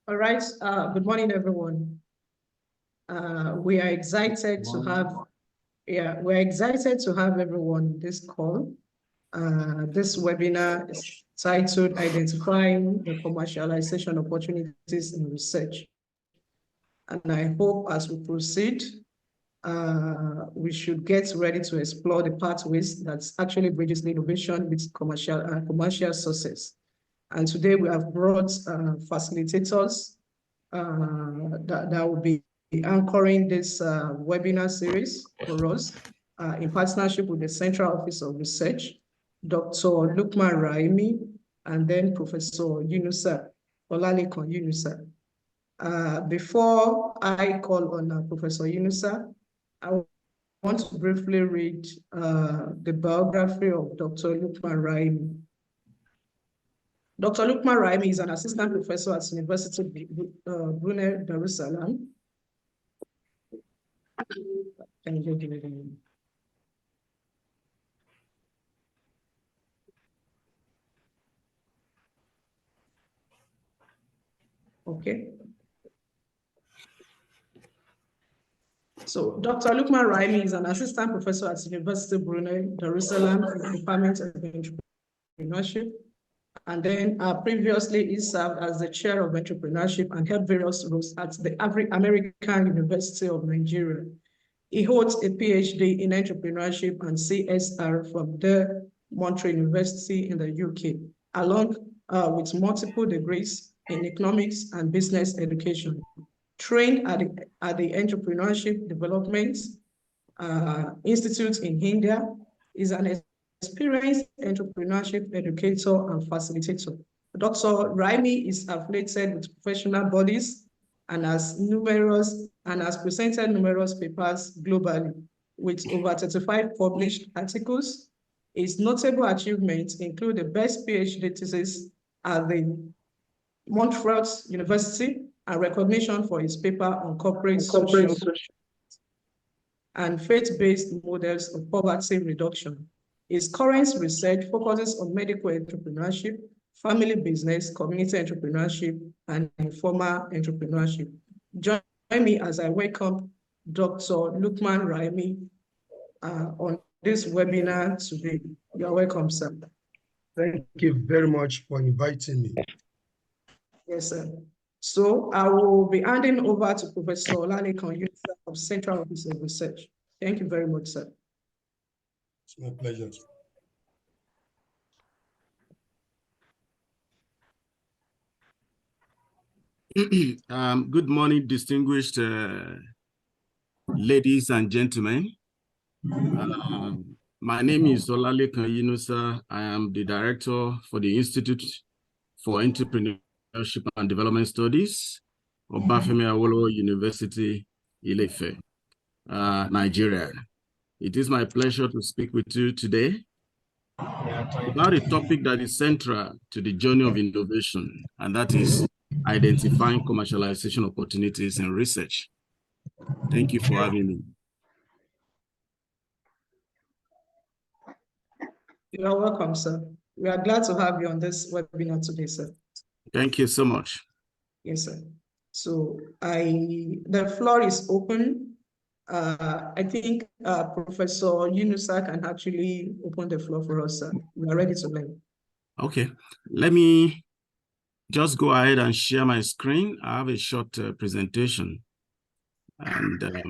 All right. Good morning, everyone. We are excited to have, we're excited to have everyone on this call. This webinar is titled Identifying the Commercialization Opportunities in Research. And I hope as we proceed, we should get ready to explore the pathways that actually bridges the innovation with commercial success. And today we have brought facilitators that will be anchoring this webinar series for us in partnership with the Central Office of Research, Dr. Lukman Raimi, and then Professor Yunusa, Olalekan Yunusa. Before I call on Professor Yunusa, I want to briefly read the biography of Dr. Lukman Raimi. Dr. Lukman Raimi is an assistant professor at University of Brunei Darussalam. Okay. So Dr. Lukman Raimi is an assistant professor at University of Brunei Darussalam in the Department of Entrepreneurship. And then previously he served as the chair of entrepreneurship and held various roles at the American University of Nigeria. He holds a PhD in entrepreneurship and CSR from the Montreal University in the UK, along with multiple degrees in economics and business education. Trained at the Entrepreneurship Development Institute in India, is an experienced entrepreneurship educator and facilitator. Dr. Raimi is affiliated with professional bodies and has presented numerous papers globally with over 35 published articles. His notable achievements include the best PhD thesis at the Montreal University and recognition for his paper on corporate social and faith-based models of poverty reduction. His current research focuses on medical entrepreneurship, family business, community entrepreneurship, and informal entrepreneurship. Join me as I welcome Dr. Lukman Raimi on this webinar today. You are welcome, sir. Thank you very much for inviting me. Yes, sir. So I will be handing over to Professor Olalekan Yunusa of Central Office of Research. Thank you very much, sir. It's my pleasure. Good morning, distinguished ladies and gentlemen. My name is Olalekan Yunusa. I am the director for the Institute for Entrepreneurship and Development Studies of Obafemi Awolowo University, Ile-Ife, Nigeria. It is my pleasure to speak with you today about a topic that is central to the journey of innovation, and that is identifying commercialization opportunities in research. Thank you for having me. You are welcome, sir. We are glad to have you on this webinar today, sir. Thank you so much. Yes, sir. So the floor is open. I think Professor Yunusa can actually open the floor for us, sir. We are ready to learn. Okay, let me just go ahead and share my screen. I have a short presentation. And I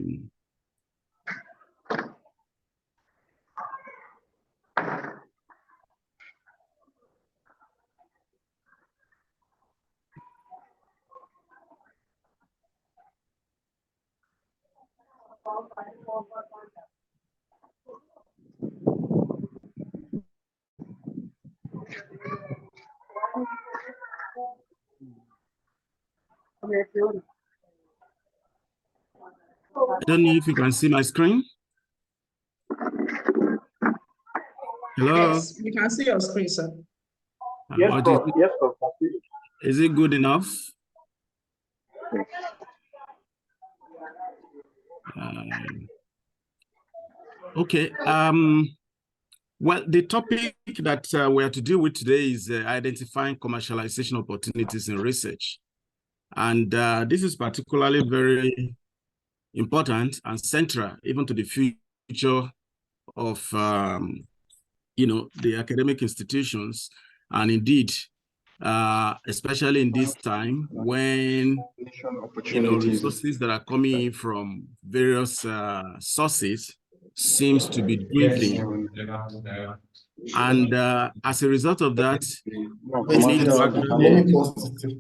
don't know if you can see my screen. Hello? Yes, we can see your screen, sir. Yes, sir. Yes, sir. Is it good enough? Okay. Well, the topic that we are to deal with today is identifying commercialization opportunities in research. And this is particularly very important and central even to the future of the academic institutions, and indeed especially in this time when resources that are coming in from various sources seems to be dwindling. And as a result of that, we need to actually... Let me pause it.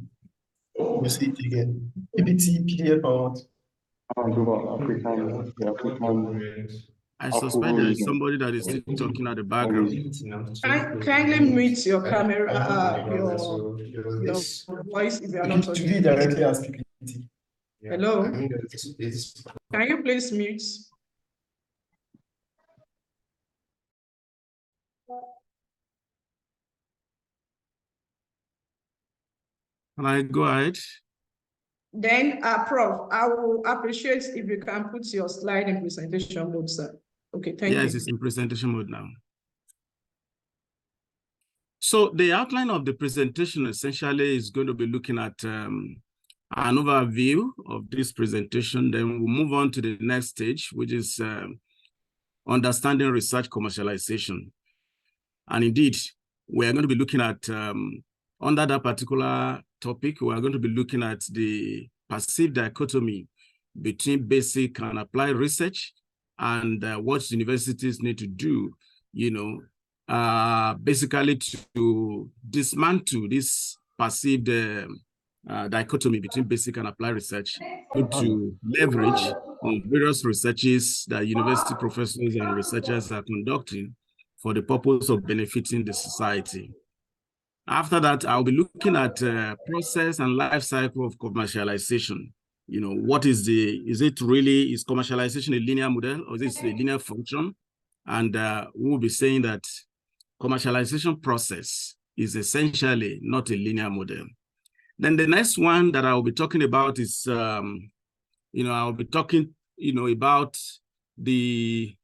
You see it again. PPT, PDF, or what? I suspect there is somebody that is still talking at the background. Kindly mute your camera, your voice if you are not talking. To be directly as PPT. Hello? Can you please mute? Can I go ahead? Then, Prof, I will appreciate if you can put your slide in presentation mode, sir. Okay, thank you. Yes, it's in presentation mode now. So the outline of the presentation essentially is going to be looking at an overview of this presentation. Then we'll move on to the next stage, which is understanding research commercialization. And indeed, we are going to be looking at, under that particular topic, we are going to be looking at the perceived dichotomy between basic and applied research and what universities need to do, basically to dismantle this perceived dichotomy between basic and applied research, to leverage on various researches that university professors and researchers are conducting for the purpose of benefiting the society. After that, I'll be looking at process and life cycle of commercialization. What is is commercialization a linear model, or is it a linear function? And we'll be saying that commercialization process is essentially not a linear model. Then the next one that I'll be talking about is, I'll be talking, about the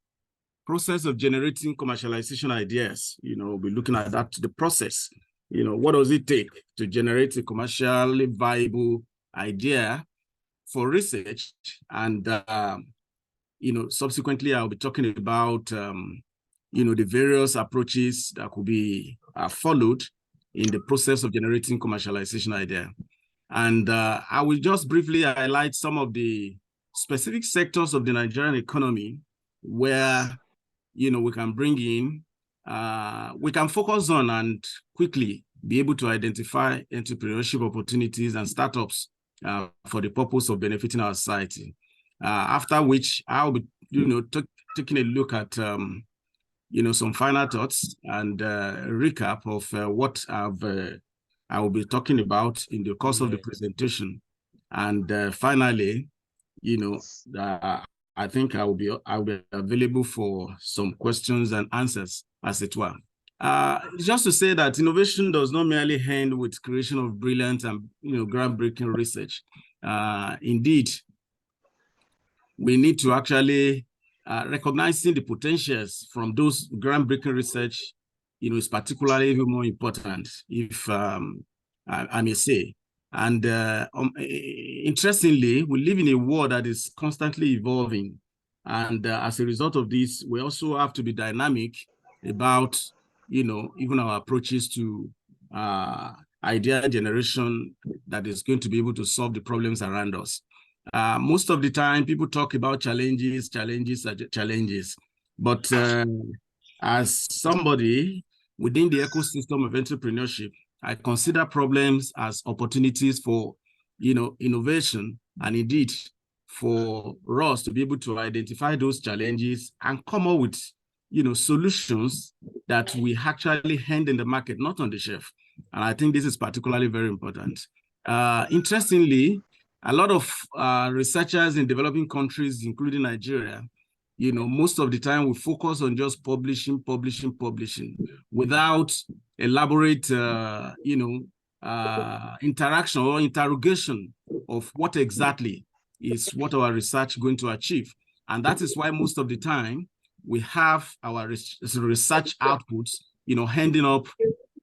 process of generating commercialization ideas. We'll be looking at that, the process. What does it take to generate a commercially viable idea for research? And, subsequently, I'll be talking about, the various approaches that could be followed in the process of generating commercialization idea. And I will just briefly highlight some of the specific sectors of the Nigerian economy where, we can bring in, we can focus on and quickly be able to identify entrepreneurship opportunities and startups for the purpose of benefiting our society. After which I'll be, taking a look at, some final thoughts and recap of what I will be talking about in the course of the presentation. And finally, I think I'll be available for some questions and answers, as it were. Just to say that innovation does not merely end with creation of brilliant and groundbreaking research. Indeed, we need to actually recognizing the potentials from those groundbreaking research, is particularly even more important, if I may say. And interestingly, we live in a world that is constantly evolving. And as a result of this, we also have to be dynamic about, even our approaches to idea generation that is going to be able to solve the problems around us. Most of the time, people talk about challenges. But as somebody within the ecosystem of entrepreneurship, I consider problems as opportunities for, innovation, and indeed for us to be able to identify those challenges and come up with, solutions that we actually hand in the market, not on the shelf. And I think this is particularly very important. Interestingly, a lot of researchers in developing countries, including Nigeria, most of the time we focus on just publishing without elaborate, interaction or interrogation of what exactly is what our research going to achieve. And that is why most of the time we have our research outputs, handing up,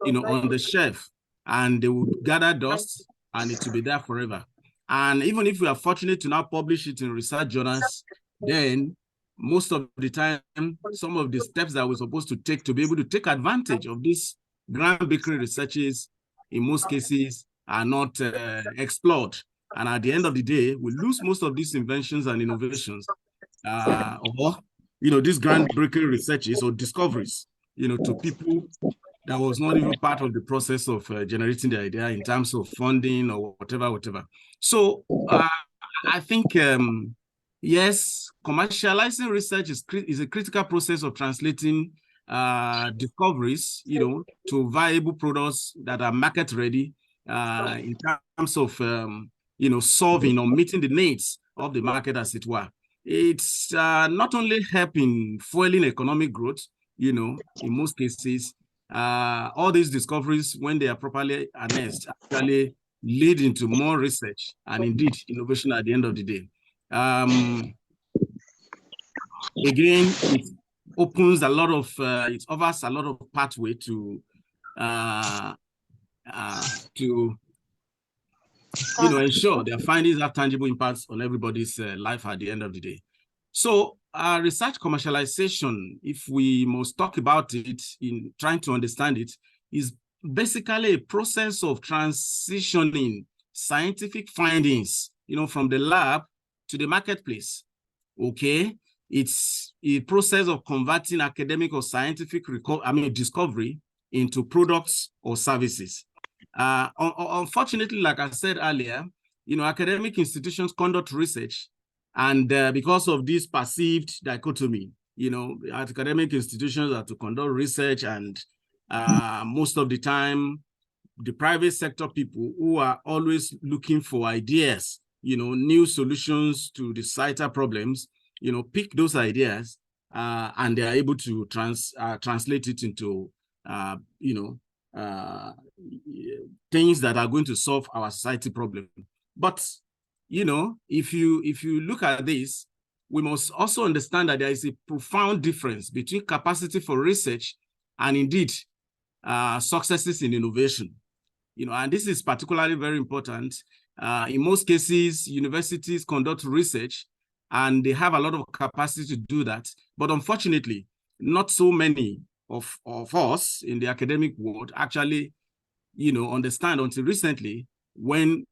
on the shelf, and they will gather dust and it will be there forever. And even if we are fortunate to now publish it in research journals, then most of the time, some of the steps that we're supposed to take to be able to take advantage of these groundbreaking researches, in most cases, are not explored. And at the end of the day, we lose most of these inventions and innovations, or, these groundbreaking researches or discoveries, to people that was not even part of the process of generating the idea in terms of funding or whatever. So I think, yes, commercializing research is a critical process of translating discoveries, to viable products that are market ready in terms of, solving or meeting the needs of the market, as it were. It's not only helping fueling economic growth, in most cases, all these discoveries, when they are properly harnessed, actually lead into more research and indeed innovation at the end of the day. Again, it opens a lot of, it offers a lot of pathway to ensure their findings have tangible impacts on everybody's life at the end of the day. So research commercialization, if we must talk about it in trying to understand it, is basically a process of transitioning scientific findings, from the lab to the marketplace. Okay, it's a process of converting academic or scientific discovery into products or services. Unfortunately, like I said earlier, academic institutions conduct research, and because of this perceived dichotomy, academic institutions are to conduct research, and most of the time, the private sector people who are always looking for ideas, new solutions to the societal problems, pick those ideas and they are able to translate it into, things that are going to solve our society problem. But, if you look at this, we must also understand that there is a profound difference between capacity for research and indeed successes in innovation. And this is particularly very important. In most cases, universities conduct research and they have a lot of capacity to do that. But unfortunately, not so many of us in the academic world actually, understand until recently, when,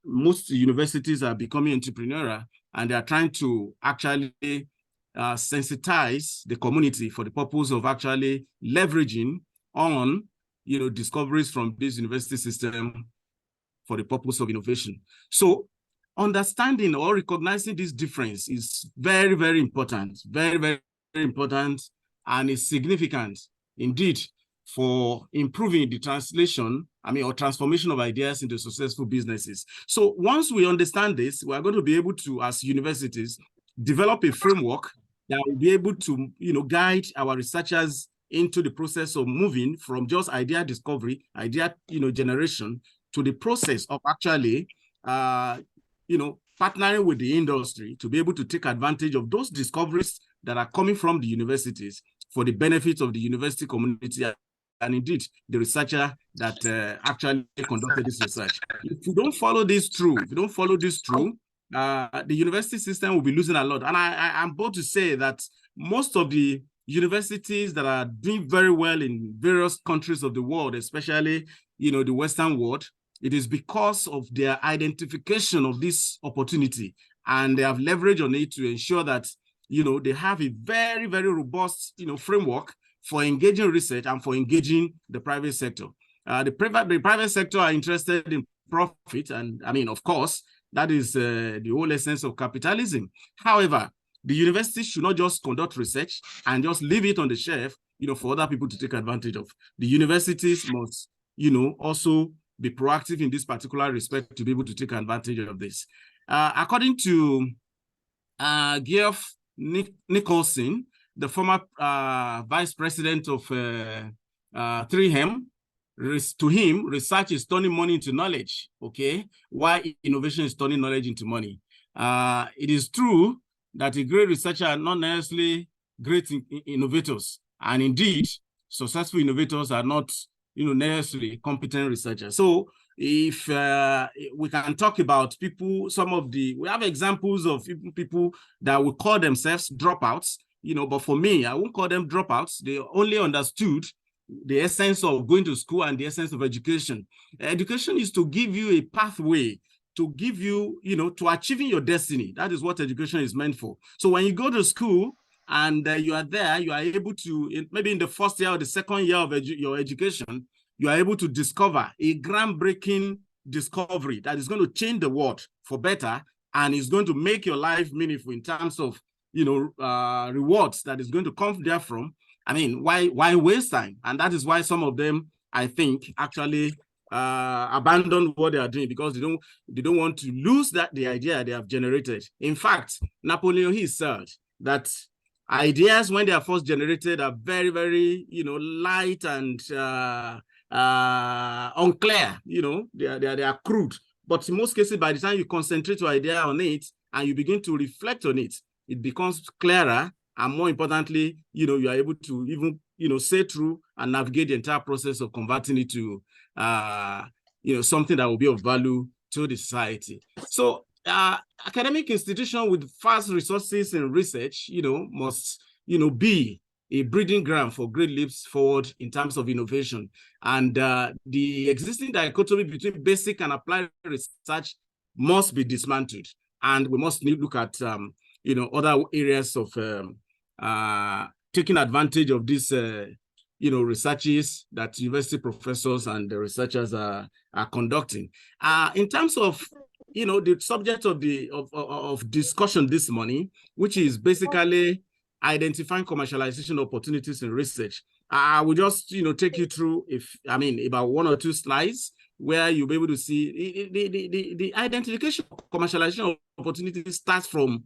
most universities are becoming entrepreneurial and they are trying to actually sensitize the community for the purpose of actually leveraging on, discoveries from this university system for the purpose of innovation. So understanding or recognizing this difference is very, very important, very, very, very important, and is significant indeed for improving the translation, or transformation of ideas into successful businesses. So once we understand this, we are going to be able to, as universities, develop a framework that will be able to, guide our researchers into the process of moving from just idea discovery, idea, generation, to the process of actually, partnering with the industry to be able to take advantage of those discoveries that are coming from the universities for the benefit of the university community and indeed the researcher that actually conducted this research. If you don't follow this through, the university system will be losing a lot. And I'm bold to say that most of the universities that are doing very well in various countries of the world, especially, the Western world, it is because of their identification of this opportunity, and they have leverage on it to ensure that, they have a very, very robust, framework for engaging research and for engaging the private sector. The private sector are interested in profit, and of course, that is the whole essence of capitalism. However, the universities should not just conduct research and just leave it on the shelf, for other people to take advantage of. The universities must, also be proactive in this particular respect to be able to take advantage of this. According to Geoff Nicholson, the former vice president of 3M, to him, research is turning money into knowledge, okay? Why innovation is turning knowledge into money. It is true that a great researcher are not necessarily great innovators. And indeed, successful innovators are not, necessarily competent researchers. So if we can talk about people, we have examples of people that will call themselves dropouts, but for me, I won't call them dropouts. They only understood the essence of going to school and the essence of education. Education is to give you a pathway, to give you, to achieving your destiny. That is what education is meant for. So when you go to school and you are there, you are able to, maybe in the first year or the second year of your education, you are able to discover a groundbreaking discovery that is going to change the world for better and is going to make your life meaningful in terms of, rewards that is going to come therefrom. I mean, why waste time? And that is why some of them, I think, actually abandon what they are doing because they don't want to lose the idea they have generated. In fact, Napoleon Hill said that ideas, when they are first generated, are very, very, light and unclear. They are crude. But in most cases, by the time you concentrate your idea on it and you begin to reflect on it, it becomes clearer. And more importantly, you are able to even, say through and navigate the entire process of converting it to, something that will be of value to the society. So academic institution with vast resources in research, must, be a breeding ground for great leaps forward in terms of innovation. And the existing dichotomy between basic and applied research must be dismantled. And we must look at, other areas of taking advantage of these, researches that university professors and the researchers are conducting. In terms of, the subject of discussion this morning, which is basically identifying commercialization opportunities in research. I will just, take you through, about one or two slides where you'll be able to see the identification of commercialization opportunities starts from,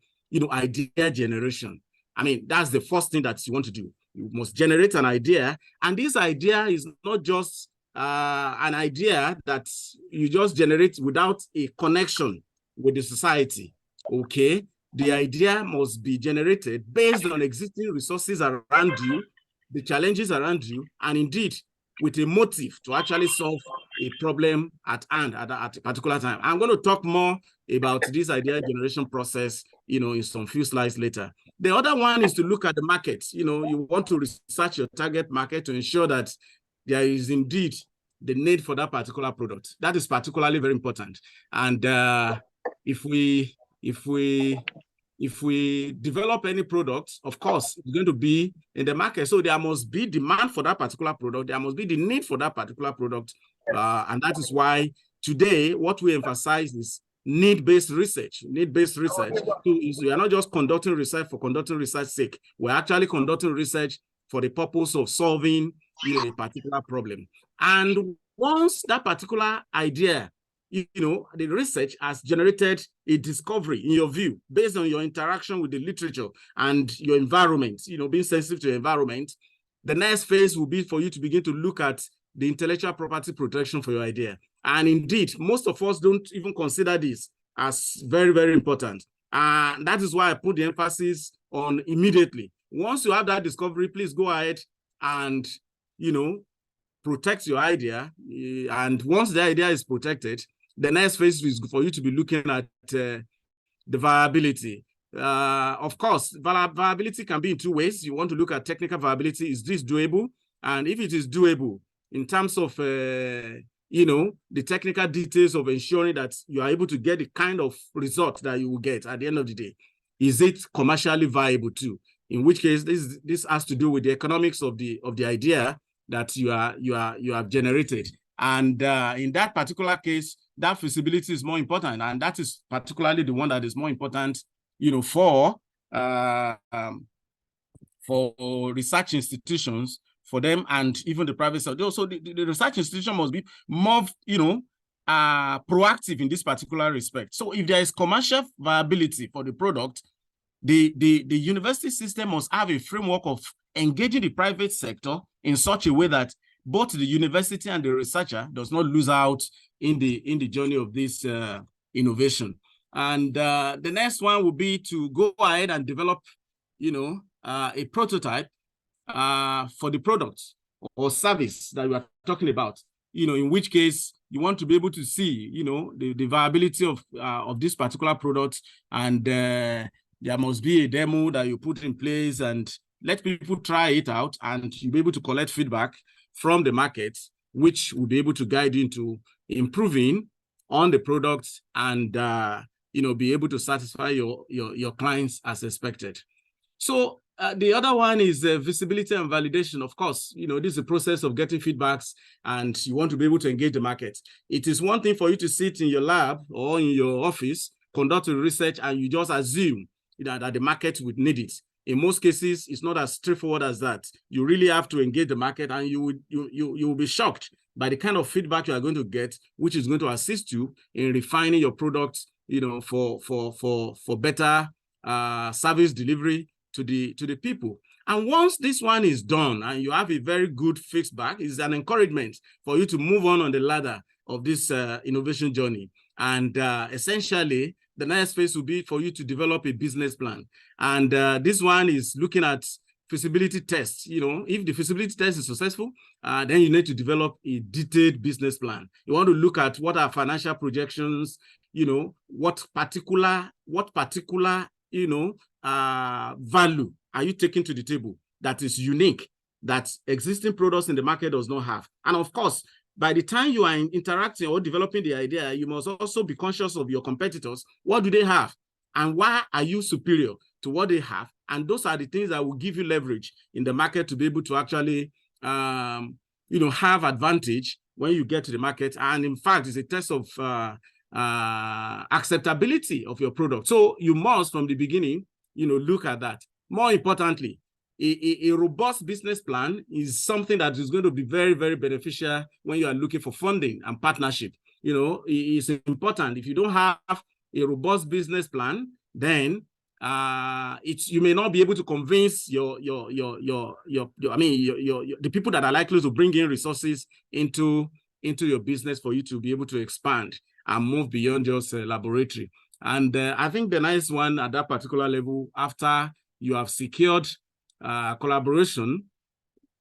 idea generation. I mean, that's the first thing that you want to do. You must generate an idea. And this idea is not just an idea that you just generate without a connection with the society, okay? The idea must be generated based on existing resources around you, the challenges around you, and indeed with a motive to actually solve a problem at hand at a particular time. I'm going to talk more about this idea generation process, in some few slides later. The other one is to look at the market. You want to research your target market to ensure that there is indeed the need for that particular product. That is particularly very important. And if we develop any product, of course, it's going to be in the market. So there must be demand for that particular product. There must be the need for that particular product. And that is why today, what we emphasize is need-based research. Need-based research. So we are not just conducting research for conducting research's sake. We're actually conducting research for the purpose of solving a particular problem. And once that particular idea, the research has generated a discovery in your view based on your interaction with the literature and your environment, being sensitive to your environment, the next phase will be for you to begin to look at the intellectual property protection for your idea. And indeed, most of us don't even consider this as very, very important. And that is why I put the emphasis on immediately. Once you have that discovery, please go ahead and, protect your idea. And once the idea is protected, the next phase is for you to be looking at the viability. Of course, viability can be in two ways. You want to look at technical viability. Is this doable? And if it is doable, in terms of, the technical details of ensuring that you are able to get the kind of result that you will get at the end of the day, is it commercially viable too? In which case, this has to do with the economics of the idea that you have generated. And in that particular case, that feasibility is more important, and that is particularly the one that is more important, for research institutions, for them, and even the private sector. Also, the research institution must be more, proactive in this particular respect. So, if there is commercial viability for the product, the university system must have a framework of engaging the private sector in such a way that both the university and the researcher does not lose out in the journey of this innovation. And the next one will be to go ahead and develop, a prototype for the product or service that we are talking about. In which case you want to be able to see, the viability of this particular product, and there must be a demo that you put in place and let people try it out, and you'll be able to collect feedback from the market, which will be able to guide you into improving on the products and be able to satisfy your clients as expected. So the other one is visibility and validation. Of course, this is a process of getting feedbacks, and you want to be able to engage the market. It is one thing for you to sit in your lab or in your office, conduct a research, and you just assume that the market would need it. In most cases, it's not as straightforward as that. You really have to engage the market, and you will be shocked by the kind of feedback you are going to get, which is going to assist you in refining your products, for better service delivery to the people. And once this one is done and you have a very good feedback, it's an encouragement for you to move on the ladder of this innovation journey. And essentially, the next phase will be for you to develop a business plan. And this one is looking at feasibility tests. If the feasibility test is successful, then you need to develop a detailed business plan. You want to look at what are financial projections, what particular value are you taking to the table that is unique, that existing products in the market does not have. And of course, by the time you are interacting or developing the idea, you must also be conscious of your competitors. What do they have? And why are you superior to what they have? And those are the things that will give you leverage in the market to be able to actually, have advantage when you get to the market. And in fact, it's a test of acceptability of your product. So you must, from the beginning, look at that. More importantly, a robust business plan is something that is going to be very, very beneficial when you are looking for funding and partnership. It's important. If you don't have a robust business plan, then you may not be able to convince the people that are likely to bring in resources into your business for you to be able to expand and move beyond just laboratory. And I think the nice one at that particular level, after you have secured collaboration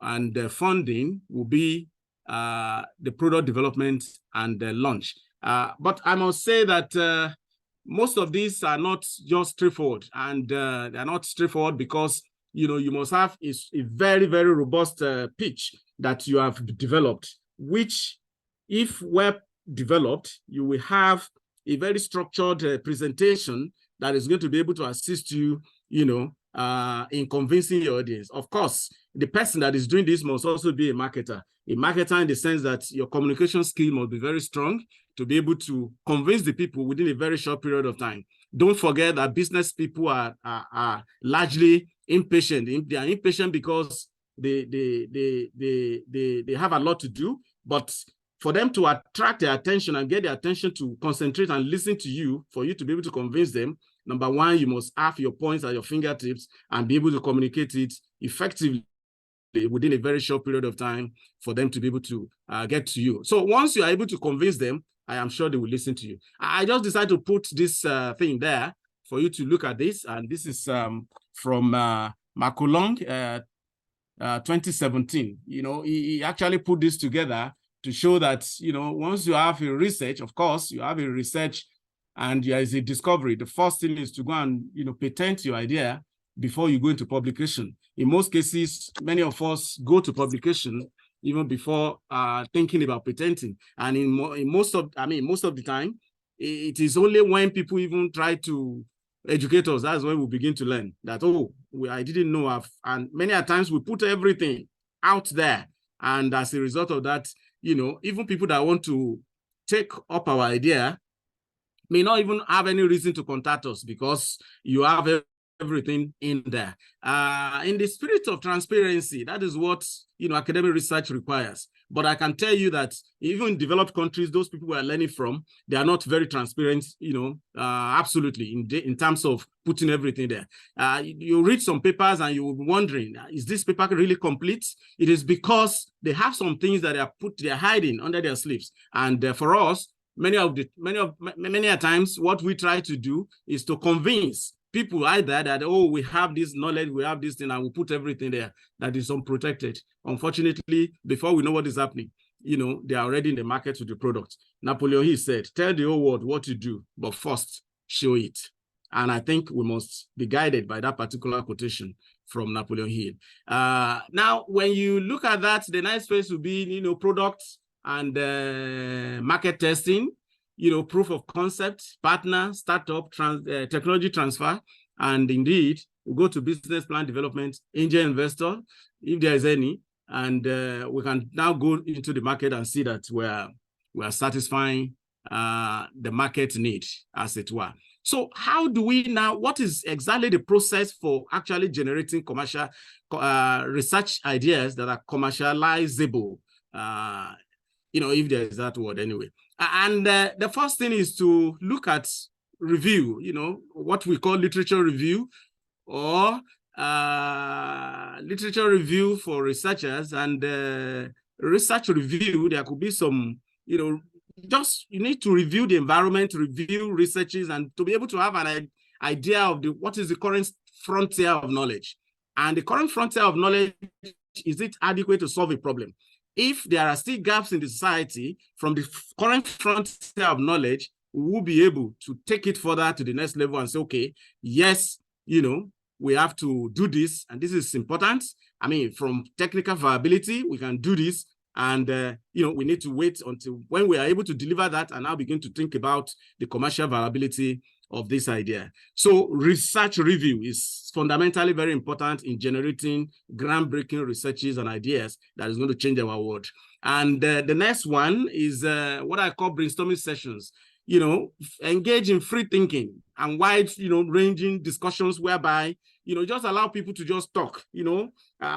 and funding, will be the product development and the launch. But I must say that most of these are not just straightforward, and they're not straightforward because you must have a very, very robust pitch that you have developed, which, if well developed, you will have a very structured presentation that is going to be able to assist you, in convincing your audience. Of course, the person that is doing this must also be a marketer in the sense that your communication skill must be very strong to be able to convince the people within a very short period of time. Don't forget that business people are largely impatient. They are impatient because they have a lot to do, but for them to attract their attention and get their attention to concentrate and listen to you, for you to be able to convince them, number one, you must have your points at your fingertips and be able to communicate it effectively within a very short period of time for them to be able to get to you. So once you are able to convince them, I am sure they will listen to you. I just decided to put this thing there for you to look at this. And this is from Makulong, 2017. He actually put this together to show that, once you have a research, of course, you have a research and there is a discovery. The first thing is to go and, patent your idea before you go into publication. In most cases, many of us go to publication even before thinking about patenting. And in most of the time, it is only when people even try to educate us, that's when we begin to learn that, I didn't know. And many a times we put everything out there. And as a result of that, even people that want to take up our idea may not even have any reason to contact us because you have everything in there. In the spirit of transparency, that is what academic research requires. But I can tell you that even in developed countries, those people we are learning from, they are not very transparent, absolutely, in terms of putting everything there. You read some papers and you're wondering, is this paper really complete? It is because they have some things that they're hiding under their sleeves. And for us, many a times, what we try to do is to convince people either that, we have this knowledge, we have this thing, and we put everything there that is unprotected. Unfortunately, before we know what is happening, they are already in the market with the product. Napoleon Hill said, tell the whole world what to do, but first show it. And I think we must be guided by that particular quotation from Napoleon Hill. Now, when you look at that, the next phase will be, products and market testing, proof of concept, partner, startup, technology transfer, and indeed, we go to business plan development, angel investor, if there is any, and we can now go into the market and see that we are satisfying the market need, as it were. So how do we now, what is exactly the process for actually generating commercial research ideas that are commercializable, if there is that word anyway. And the first thing is to look at review, what we call literature review, or literature review for researchers. And research review, there could be some, you need to review the environment, review researches, and to be able to have an idea of what is the current frontier of knowledge. And the current frontier of knowledge, is it adequate to solve a problem? If there are still gaps in the society from the current frontier of knowledge, we will be able to take it further to the next level and say, okay, yes, we have to do this, and this is important. I mean, from technical viability, we can do this. And, we need to wait until when we are able to deliver that and now begin to think about the commercial viability of this idea. So research review is fundamentally very important in generating groundbreaking researches and ideas that is going to change our world. And the next one is what I call brainstorming sessions. Engage in free thinking and wide, ranging discussions whereby, just allow people to just talk.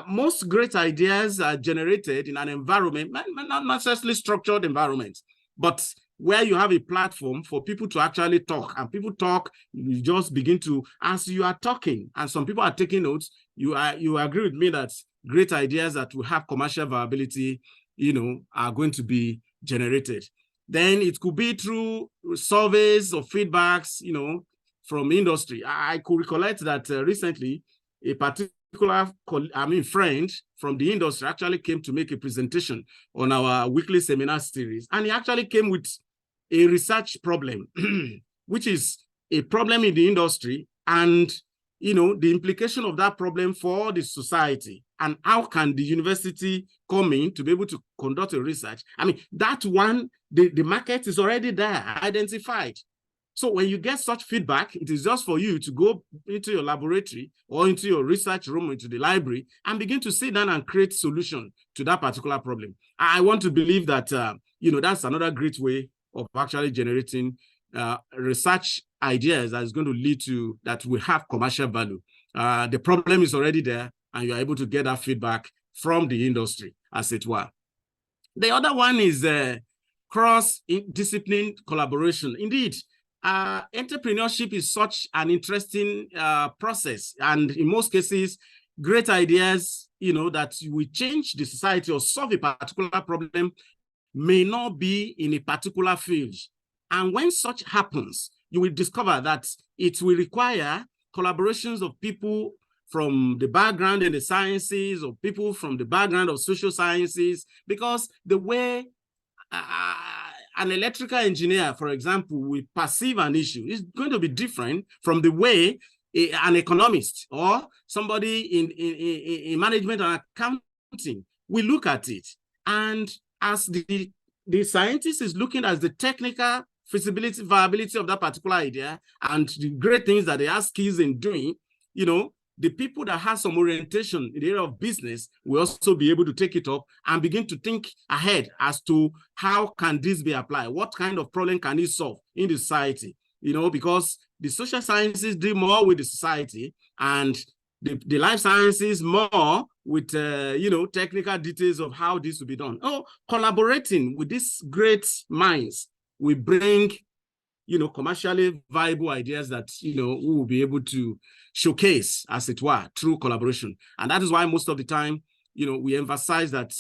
Most great ideas are generated in an environment, not necessarily structured environment, but where you have a platform for people to actually talk. And people talk, you just begin to, as you are talking, and some people are taking notes, you agree with me that great ideas that will have commercial viability, are going to be generated. Then it could be through surveys or feedbacks, from industry. I could recollect that recently a particular friend from the industry actually came to make a presentation on our weekly seminar series. And he actually came with a research problem, which is a problem in the industry and, the implication of that problem for the society. And how can the university come in to be able to conduct a research? I mean, that one, the market is already there, identified. So when you get such feedback, it is just for you to go into your laboratory or into your research room, into the library, and begin to sit down and create solution to that particular problem. I want to believe that, that's another great way of actually generating research ideas that is going to lead to that will have commercial value. The problem is already there, and you're able to get that feedback from the industry, as it were. The other one is cross-discipline collaboration. Indeed, entrepreneurship is such an interesting process. And in most cases, great ideas, that will change the society or solve a particular problem may not be in a particular field. And when such happens, you will discover that it will require collaborations of people from the background in the sciences or people from the background of social sciences, because the way an electrical engineer, for example, will perceive an issue is going to be different from the way an economist or somebody in management and accounting will look at it. And as the scientist is looking at the technical feasibility, viability of that particular idea and the great things that they have skills in doing, the people that have some orientation in the area of business will also be able to take it up and begin to think ahead as to how can this be applied? What kind of problem can it solve in the society? Because the social sciences deal more with the society and the life sciences more with, technical details of how this will be done. Collaborating with these great minds will bring, commercially viable ideas that, we will be able to showcase, as it were, through collaboration. And that is why most of the time, we emphasize that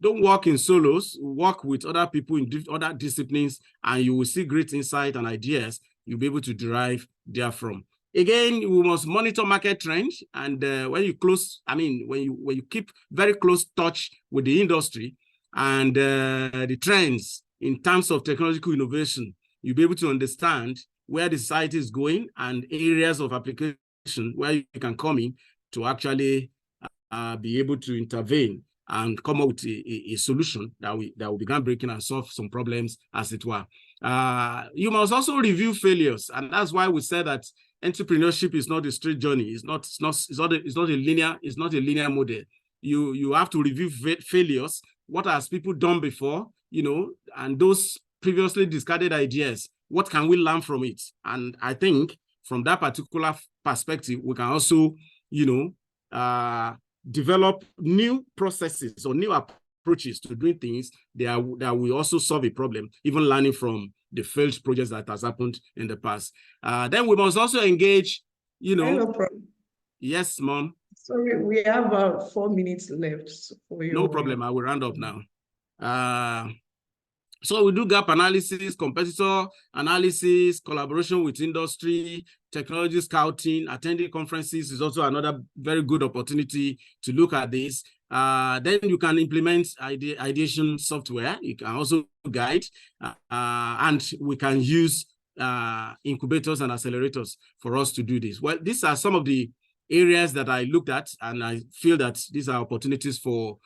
don't work in solos, work with other people in other disciplines, and you will see great insight and ideas you'll be able to derive therefrom. Again, we must monitor market trends, and when you keep very close touch with the industry, and the trends in terms of technological innovation, you'll be able to understand where the society is going and areas of application where you can come in to actually be able to intervene and come up with a solution that will be groundbreaking and solve some problems, as it were. You must also review failures, and that's why we said that entrepreneurship is not a straight journey. It's not a linear model. You have to review failures. What has people done before, and those previously discarded ideas, what can we learn from it? And I think from that particular perspective, we can also, develop new processes or new approaches to doing things that will also solve a problem, even learning from the failed projects that has happened in the past. Then we must also engage, No problem. Yes, Mom. Sorry, we have about 4 minutes left. For No problem. I will round up now. So we do gap analysis, competitor analysis, collaboration with industry, technology scouting, attending conferences is also another very good opportunity to look at this. Then you can implement ideation software. You can also guide, and we can use incubators and accelerators for us to do this. Well, these are some of the areas that I looked at, and I feel that these are opportunities for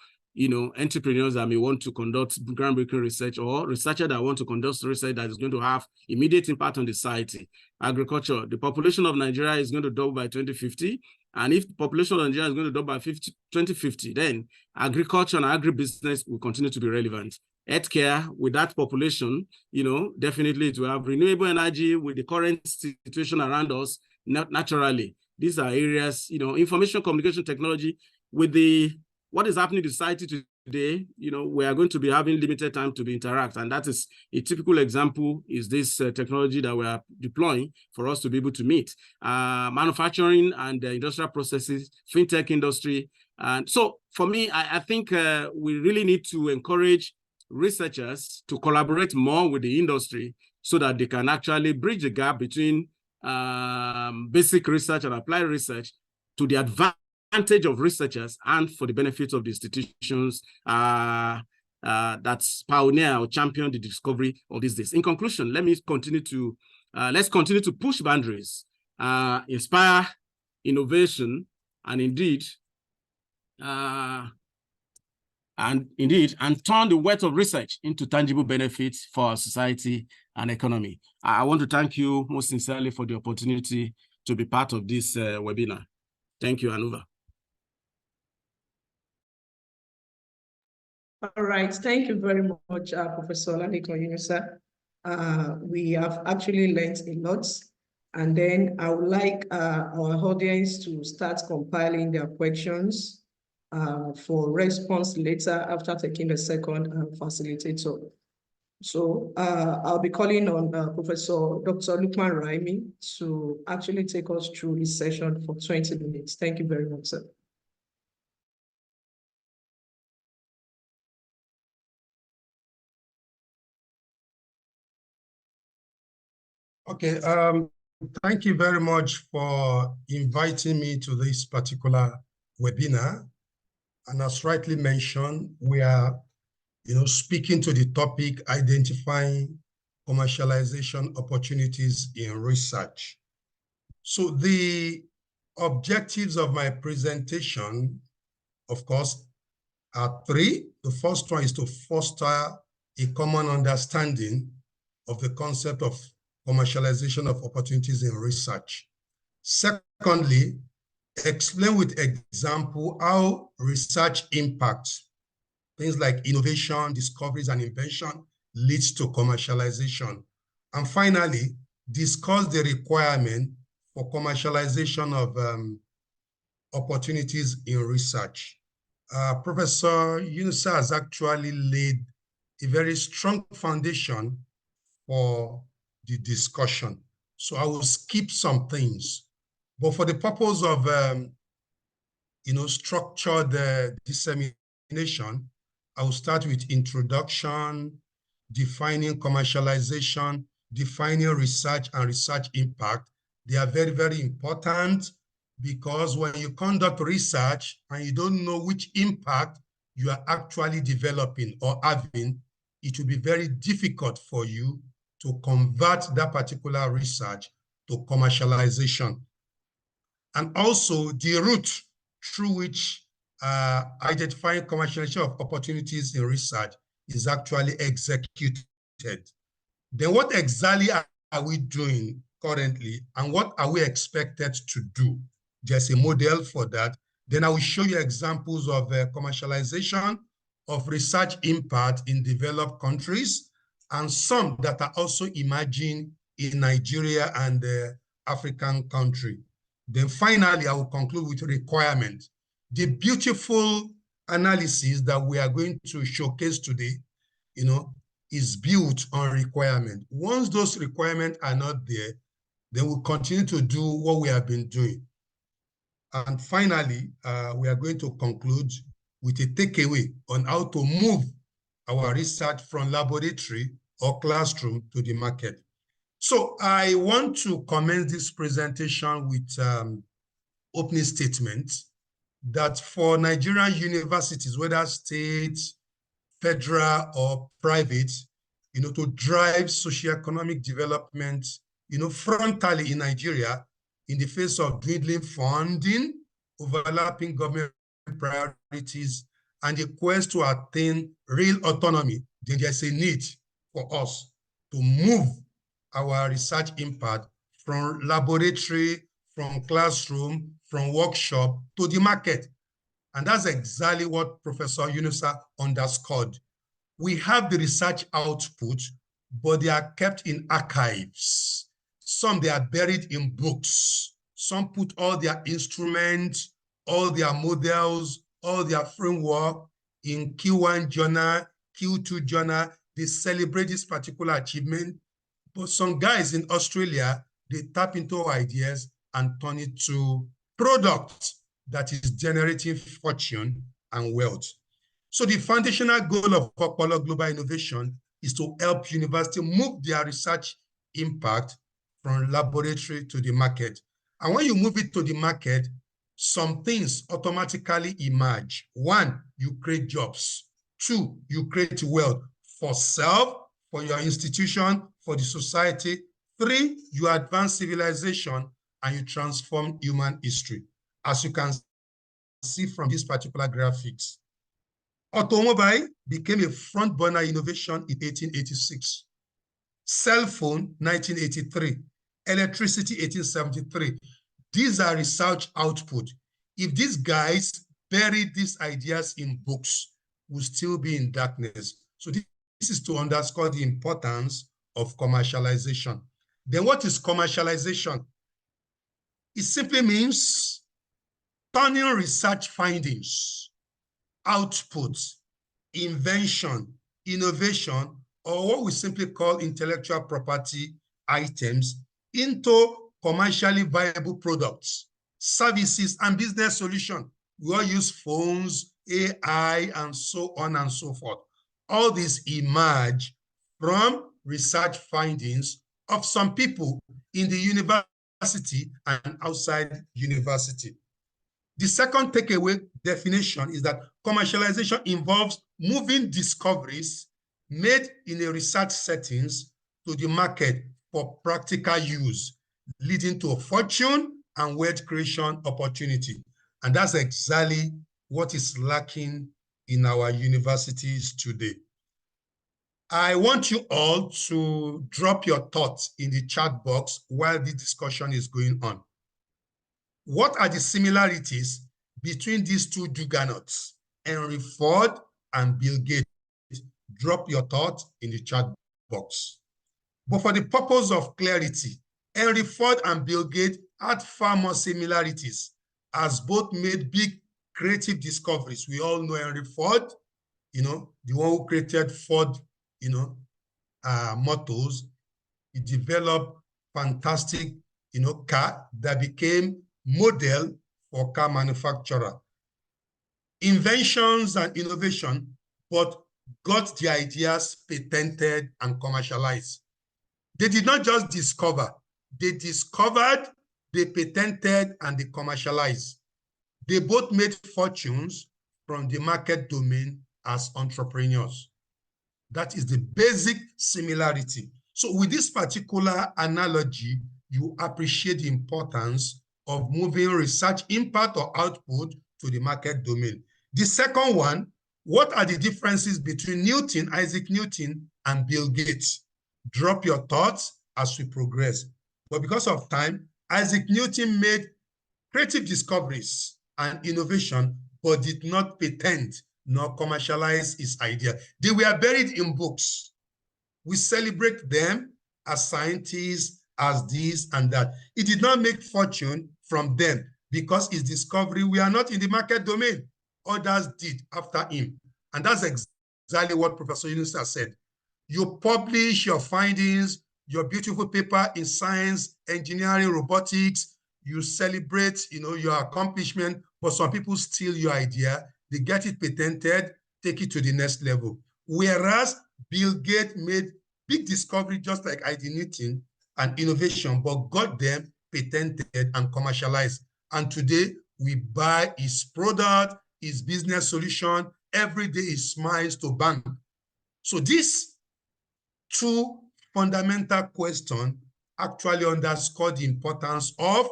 entrepreneurs that may want to conduct groundbreaking research, or researchers that want to conduct research that is going to have immediate impact on the society. Agriculture, the population of Nigeria is going to double by 2050. And if the population of Nigeria is going to double by 2050, then agriculture and agribusiness will continue to be relevant. Healthcare, with that population, definitely it will have renewable energy with the current situation around us, naturally. These are areas, information communication technology with what is happening in society today. We are going to be having limited time to interact, and that is a typical example is this technology that we are deploying for us to be able to meet. Manufacturing and industrial processes, fintech industry. And so for me, I think we really need to encourage researchers to collaborate more with the industry so that they can actually bridge the gap between basic research and applied research to the advantage of researchers and for the benefit of the institutions that's pioneer or champion the discovery of these days. In conclusion, let's continue to push boundaries, inspire innovation, and indeed turn the wealth of research into tangible benefits for our society and economy. I want to thank you most sincerely for the opportunity to be part of this webinar. Thank you, Anuva. All right, thank you very much, Professor Olaniko Yunusa. We have actually learned a lot, and then I would like our audience to start compiling their questions for response later after taking the second facilitator. So I'll be calling on Professor Dr. Lukman Raimi to actually take us through this session for 20 minutes. Thank you very much, sir. Okay, thank you very much for inviting me to this particular webinar. And as rightly mentioned, we are, speaking to the topic, identifying commercialization opportunities in research. So the objectives of my presentation, of course, are three. The first one is to foster a common understanding of the concept of commercialization of opportunities in research. Secondly, explain with example how research impacts things like innovation, discoveries, and invention leads to commercialization. And finally, discuss the requirement for commercialization of opportunities in research. Professor Yunusa has actually laid a very strong foundation for the discussion. So I will skip some things, but for the purpose of structured dissemination, I will start with introduction, defining commercialization, defining research and research impact. They are very, very important because when you conduct research and you don't know which impact you are actually developing or having, it will be very difficult for you to convert that particular research to commercialization. And also the route through which identifying commercialization of opportunities in research is actually executed. Then what exactly are we doing currently, and what are we expected to do? There's a model for that. Then I will show you examples of commercialization of research impact in developed countries, and some that are also emerging in Nigeria and African country. Then finally, I will conclude with requirement. The beautiful analysis that we are going to showcase today, is built on requirement. Once those requirements are not there, then we'll continue to do what we have been doing. And finally, we are going to conclude with a takeaway on how to move our research from laboratory or classroom to the market. So I want to commence this presentation with opening statement that for Nigerian universities, whether state, federal or private, to drive socioeconomic development, frontally in Nigeria, in the face of dwindling funding, overlapping government priorities, and the quest to attain real autonomy, then there's a need for us to move our research impact from laboratory, from classroom, from workshop to the market. And that's exactly what Professor Yunusa underscored. We have the research output, but they are kept in archives. Some they are buried in books. Some put all their instruments, all their models, all their framework in Q1 journal, Q2 journal. They celebrate this particular achievement. But some guys in Australia, they tap into ideas and turn it to product that is generating fortune and wealth. So the foundational goal of Okpolo Global Innovation is to help universities move their research impact from laboratory to the market. And when you move it to the market, some things automatically emerge. One, you create jobs. Two, you create wealth for self, for your institution, for the society. Three, you advance civilization and you transform human history. As you can see from these particular graphics, automobile became a front burner innovation in 1886. Cell phone, 1983. Electricity, 1873. These are research output. If these guys buried these ideas in books, we'll still be in darkness. So this is to underscore the importance of commercialization. Then what is commercialization? It simply means turning research findings, output, invention, innovation, or what we simply call intellectual property items into commercially viable products, services, and business solutions. We all use phones, AI, and so on and so forth. All these emerge from research findings of some people in the university and outside university. The second takeaway definition is that commercialization involves moving discoveries made in a research settings to the market for practical use, leading to a fortune and wealth creation opportunity. And that's exactly what is lacking in our universities today. I want you all to drop your thoughts in the chat box while the discussion is going on. What are the similarities between these two juggernauts, Henry Ford and Bill Gates? Drop your thoughts in the chat box. But for the purpose of clarity, Henry Ford and Bill Gates had far more similarities, as both made big creative discoveries. We all know Henry Ford, the one who created Ford, motors. He developed fantastic, car that became model for car manufacturer. Inventions and innovation, but got the ideas patented and commercialized. They did not just discover, they discovered, they patented, and they commercialized. They both made fortunes from the market domain as entrepreneurs. That is the basic similarity. So with this particular analogy, you appreciate the importance of moving research impact or output to the market domain. The second one, what are the differences between Newton, Isaac Newton, and Bill Gates? Drop your thoughts as we progress. But because of time, Isaac Newton made creative discoveries and innovation, but did not patent nor commercialize his idea. They were buried in books. We celebrate them as scientists, as this and that. He did not make fortune from them because his discovery, we are not in the market domain. Others did after him. And that's exactly what Professor Yunus has said. You publish your findings, your beautiful paper in science, engineering, robotics, you celebrate, your accomplishment, but some people steal your idea, they get it patented, take it to the next level. Whereas Bill Gates made big discovery just like Isaac Newton and innovation, but got them patented and commercialized. And today we buy his product, his business solution, every day he smiles to bank. So these two fundamental questions actually underscore the importance of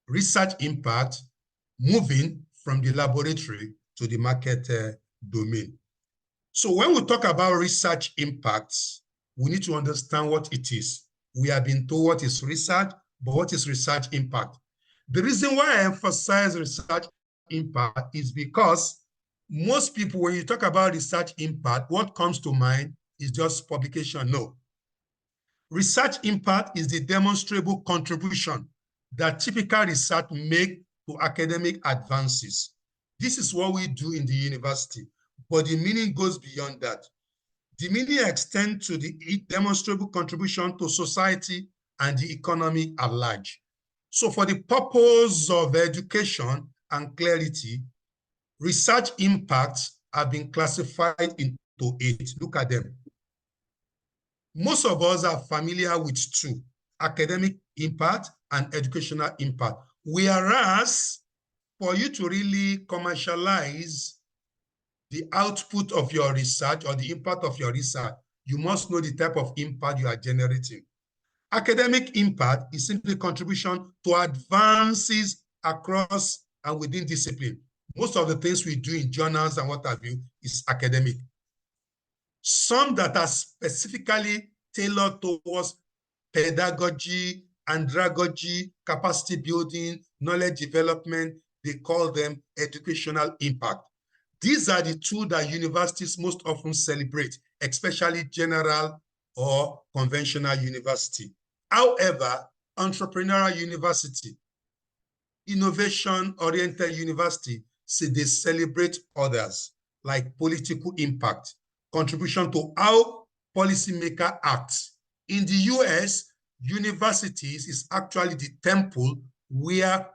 research impact moving from the laboratory to the market domain. So when we talk about research impacts, we need to understand what it is. We have been told what is research, but what is research impact? The reason why I emphasize research impact is because most people, when you talk about research impact, what comes to mind is just publication. No. Research impact is the demonstrable contribution that typical research make to academic advances. This is what we do in the university, but the meaning goes beyond that. The meaning extends to the demonstrable contribution to society and the economy at large. So for the purpose of education and clarity, research impacts have been classified into 8. Look at them. Most of us are familiar with 2, academic impact and educational impact. Whereas for you to really commercialize the output of your research or the impact of your research, you must know the type of impact you are generating. Academic impact is simply contribution to advances across and within discipline. Most of the things we do in journals and what have you is academic. Some that are specifically tailored towards pedagogy, andragogy, capacity building, knowledge development, they call them educational impact. These are the 2 that universities most often celebrate, especially general or conventional university. However, entrepreneurial university, innovation-oriented university, say they celebrate others, like political impact, contribution to how policymakers act. In the US, universities is actually the temple where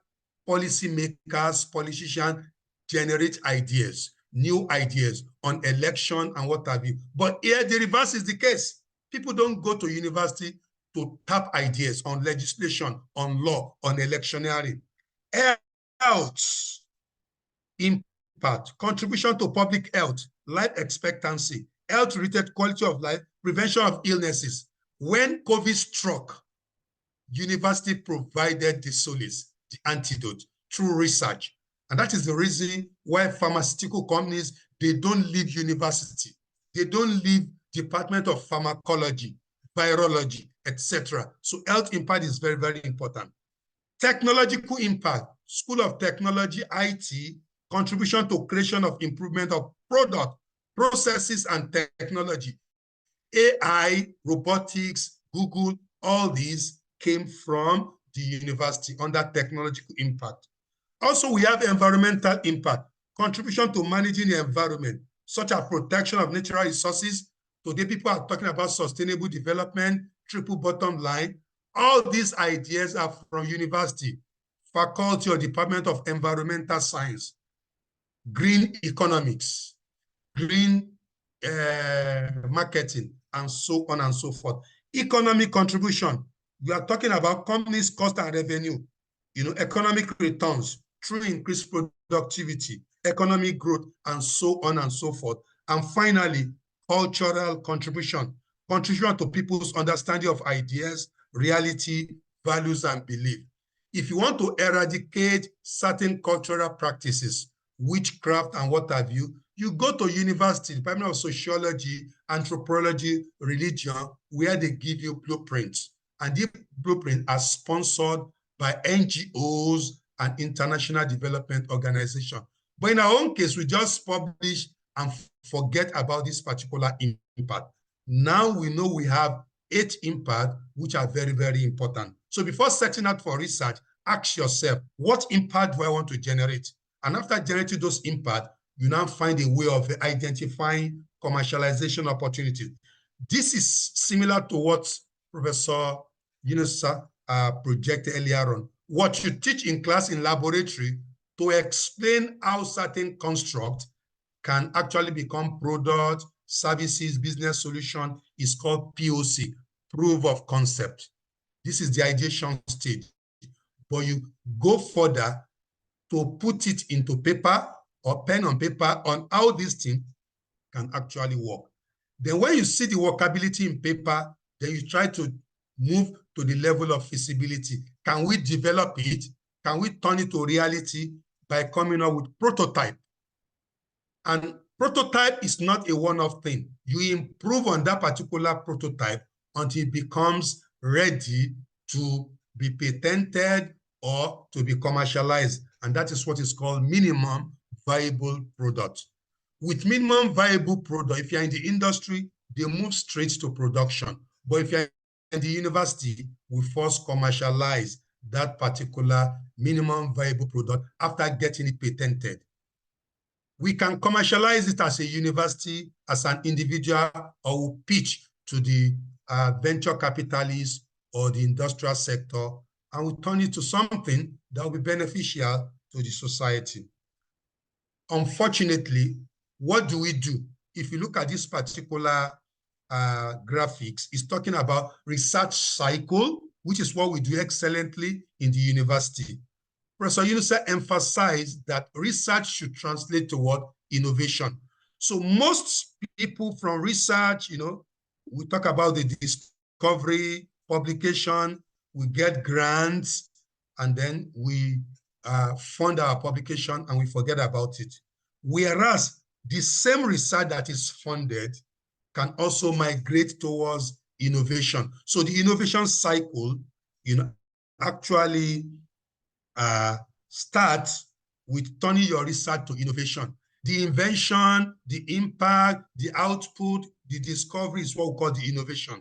policymakers, politicians generate ideas, new ideas on election and what have you. But here the reverse is the case. People don't go to university to tap ideas on legislation, on law, on electioneering. Health impact, contribution to public health, life expectancy, health-related quality of life, prevention of illnesses. When COVID struck, university provided the solace, the antidote, through research. And that is the reason why pharmaceutical companies, they don't leave university. They don't leave Department of Pharmacology, Virology, etc. So health impact is very, very important. Technological impact, School of Technology, IT, contribution to creation of improvement of product, processes, and technology. AI, robotics, Google, all these came from the university under technological impact. Also, we have environmental impact, contribution to managing the environment, such as protection of natural resources. Today, people are talking about sustainable development, triple bottom line. All these ideas are from university, faculty or Department of Environmental Science, green economics, green marketing, and so on and so forth. Economic contribution, we are talking about companies' cost and revenue, economic returns through increased productivity, economic growth, and so on and so forth. And finally, cultural contribution to people's understanding of ideas, reality, values, and belief. If you want to eradicate certain cultural practices, witchcraft and what have you, you go to university, Department of Sociology, Anthropology, Religion, where they give you blueprints. And these blueprints are sponsored by NGOs and international development organizations. But in our own case, we just publish and forget about this particular impact. Now we know we have 8 impacts, which are very, very important. So before setting out for research, ask yourself, what impact do I want to generate? And after generating those impacts, you now find a way of identifying commercialization opportunities. This is similar to what Professor Yunusa projected earlier on. What you teach in class in laboratory to explain how certain constructs can actually become product, services, business solution is called POC, proof of concept. This is the ideation stage. But you go further to put it into paper or pen on paper on how this thing can actually work. Then when you see the workability in paper, then you try to move to the level of feasibility. Can we develop it? Can we turn it to reality by coming up with prototype? And prototype is not a one-off thing. You improve on that particular prototype until it becomes ready to be patented or to be commercialized. And that is what is called minimum viable product. With minimum viable product, if you're in the industry, they move straight to production. But if you're in the university, we first commercialize that particular minimum viable product after getting it patented. We can commercialize it as a university, as an individual, or we pitch to the venture capitalists or the industrial sector, and we turn it to something that will be beneficial to the society. Unfortunately, what do we do? If you look at this particular graphics, it's talking about research cycle, which is what we do excellently in the university. Professor Yunusa emphasized that research should translate to what? Innovation. So most people from research, we talk about the discovery, publication, we get grants, and then we fund our publication and we forget about it. Whereas the same research that is funded can also migrate towards innovation. So the innovation cycle, actually starts with turning your research to innovation. The invention, the impact, the output, the discovery is what we call the innovation.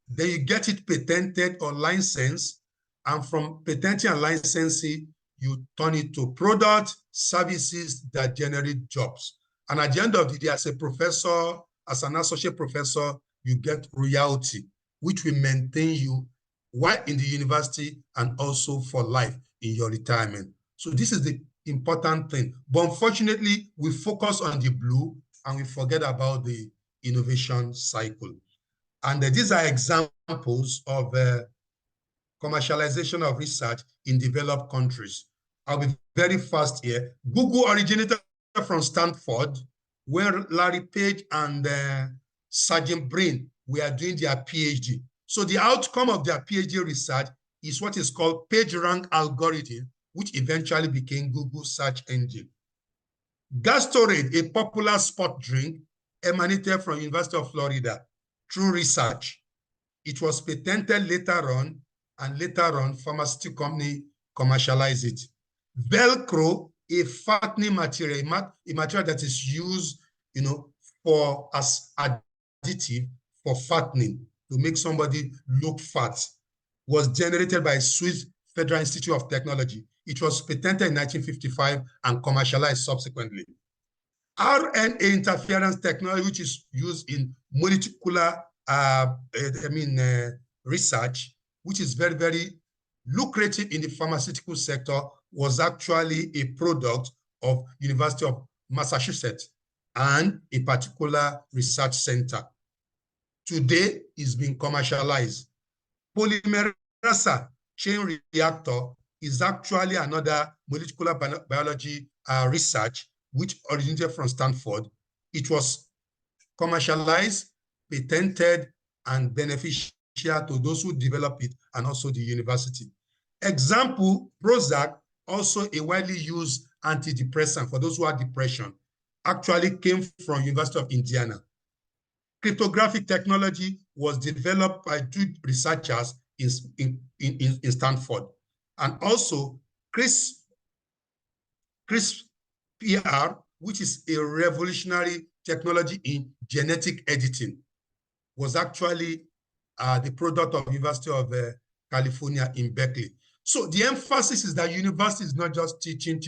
Then you get it patented or licensed, and from patenting and licensing, you turn it to product, services that generate jobs. And at the end of the day, as a professor, as an associate professor, you get royalty, which will maintain you while in the university and also for life in your retirement. So this is the important thing. But unfortunately, we focus on the blue and we forget about the innovation cycle. And these are examples of commercialization of research in developed countries. I'll be very fast here. Google originated from Stanford, where Larry Page and Sergey Brin were doing their PhD. So the outcome of their PhD research is what is called PageRank algorithm, which eventually became Google's search engine. Gatorade, a popular sport drink, emanated from University of Florida through research. It was patented later on, and later on, pharmaceutical company commercialized it. Velcro, a fattening material, a material that is used, as additive for fattening, to make somebody look fat, was generated by Swiss Federal Institute of Technology. It was patented in 1955 and commercialized subsequently. RNA interference technology, which is used in molecular research, which is very, very lucrative in the pharmaceutical sector, was actually a product of University of Massachusetts and a particular research center. Today, it's being commercialized. Polymerase chain reactor is actually another molecular biology research which originated from Stanford. It was commercialized, patented, and beneficial to those who develop it and also the university. Example, Prozac, also a widely used antidepressant for those who have depression, actually came from University of Indiana. Cryptographic technology was developed by two researchers in Stanford. And also CRISPR, which is a revolutionary technology in genetic editing, was actually the product of University of California in Berkeley. So the emphasis is that university is not just teaching.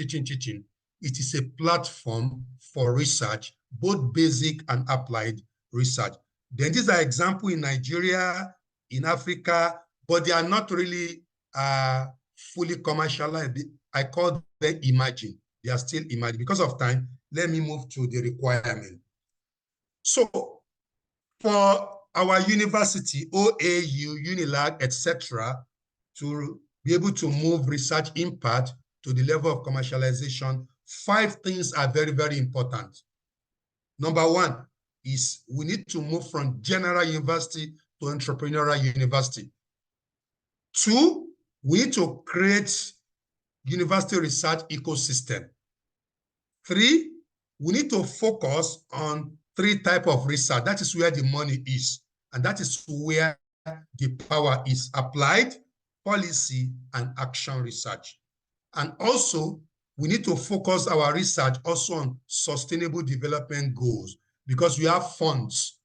It is a platform for research, both basic and applied research. Then these are examples in Nigeria, in Africa, but they are not really fully commercialized. I call them emerging. They are still emerging. Because of time, let me move to the requirement. So for our university, OAU, UNILAG, etc., to be able to move research impact to the level of commercialization, 5 things are very, very important. Number 1 is we need to move from general university to entrepreneurial university. 2, we need to create university research ecosystem. 3, we need to focus on 3 types of research. That is where the money is. And that is where the power is: applied, policy, and action research. And also, we need to focus our research also on sustainable development goals, because we have funds,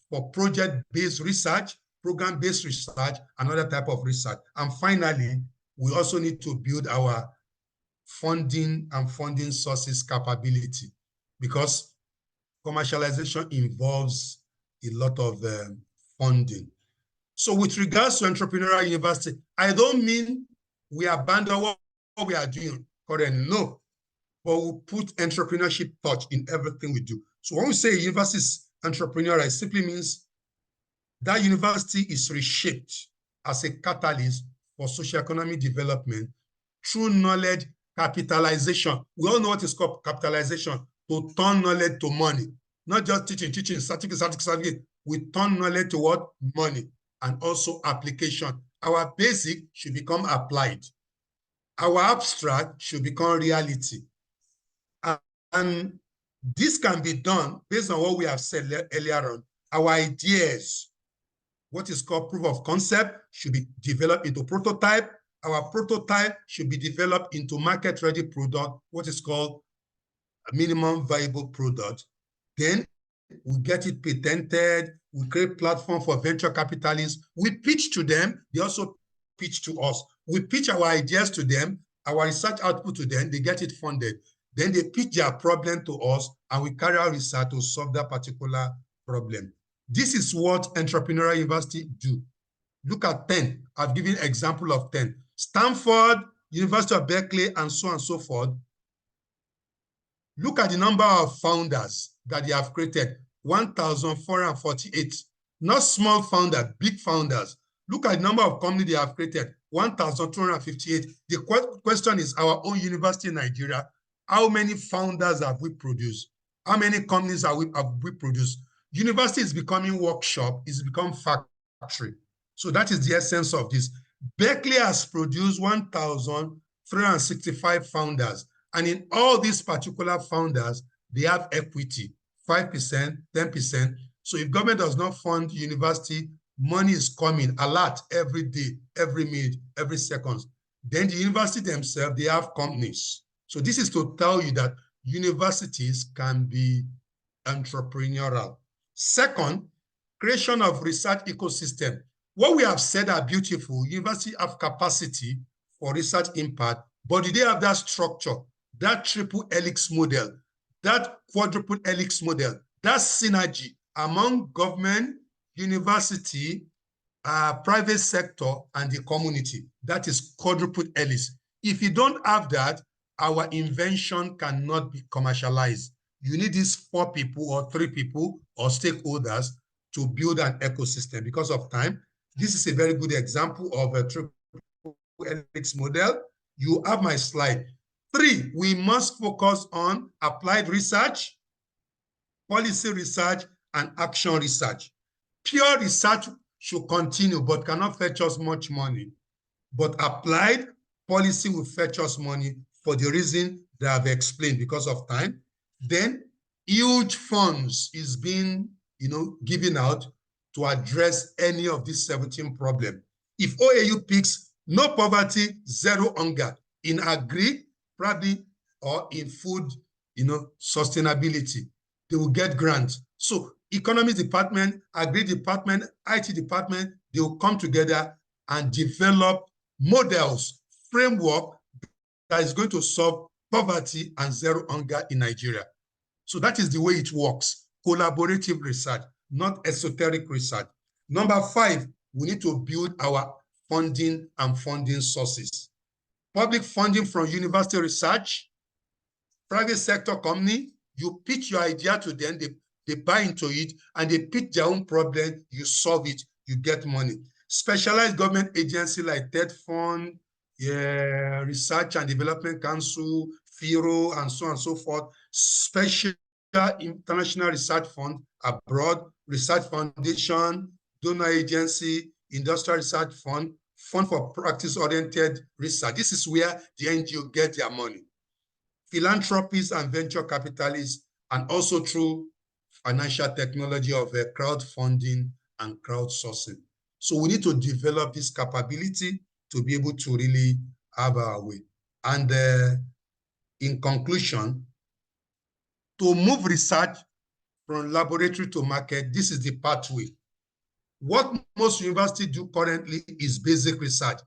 for project-based research, program-based research, and other type of research. And finally, we also need to build our funding and funding sources capability, because commercialization involves a lot of funding. So with regards to entrepreneurial university, I don't mean we abandon what we are doing currently, no, but we put entrepreneurship touch in everything we do. So when we say university is entrepreneurial, it simply means that university is reshaped as a catalyst for socioeconomic development through knowledge capitalization. We all know what is called capitalization: to turn knowledge to money. Not just teaching, certificate. We turn knowledge to what? Money. And also application. Our basic should become applied. Our abstract should become reality. And this can be done based on what we have said earlier on. Our ideas, what is called proof of concept, should be developed into prototype. Our prototype should be developed into market-ready product, what is called a minimum viable product. Then we get it patented, we create platform for venture capitalists. We pitch to them, they also pitch to us. We pitch our ideas to them, our research output to them, they get it funded. Then they pitch their problem to us, and we carry out research to solve that particular problem. This is what entrepreneurial university do. Look at 10. I've given an example of 10. Stanford, University of Berkeley, and so on and so forth. Look at the number of founders that they have created, 1,448. Not small founders, big founders. Look at the number of companies they have created, 1,258. The question is, our own university in Nigeria, how many founders have we produced? How many companies have we produced? University is becoming workshop, it's become factory. So that is the essence of this. Berkeley has produced 1,365 founders. And in all these particular founders, they have equity, 5%, 10%. So if government does not fund university, money is coming a lot every day, every minute, every second. Then the university themselves, they have companies. So this is to tell you that universities can be entrepreneurial. Second, creation of research ecosystem. What we have said are beautiful. Universities have capacity for research impact, but do they have that structure, that triple helix model, that quadruple helix model, that synergy among government, university, private sector, and the community? That is quadruple helix. If you don't have that, our invention cannot be commercialized. You need these 4 people or 3 people or stakeholders to build an ecosystem. Because of time, this is a very good example of a triple helix model. You have my slide. 3, we must focus on applied research, policy research, and action research. Pure research should continue, but cannot fetch us much money. But applied policy will fetch us money for the reason that I've explained because of time. Then huge funds is being, given out to address any of these 17 problems. If OAU picks no poverty, zero hunger in agri, probably, or in food, sustainability, they will get grants. So economics department, agri department, IT department, they will come together and develop models, framework that is going to solve poverty and zero hunger in Nigeria. So that is the way it works. Collaborative research, not esoteric research. Number 5, we need to build our funding and funding sources. Public funding from university research, private sector company, you pitch your idea to them, they buy into it, and they pitch their own problem, you solve it, you get money. Specialized government agency like TED Fund, Research and Development Council, FIRO, and so on and so forth, special international research fund abroad, research foundation, donor agency, industrial research fund, fund for practice-oriented research. This is where the NGO get their money. Philanthropists and venture capitalists, and also through financial technology of crowdfunding and crowdsourcing. So we need to develop this capability to be able to really have our way. And in conclusion, to move research from laboratory to market, this is the pathway. What most universities do currently is basic research.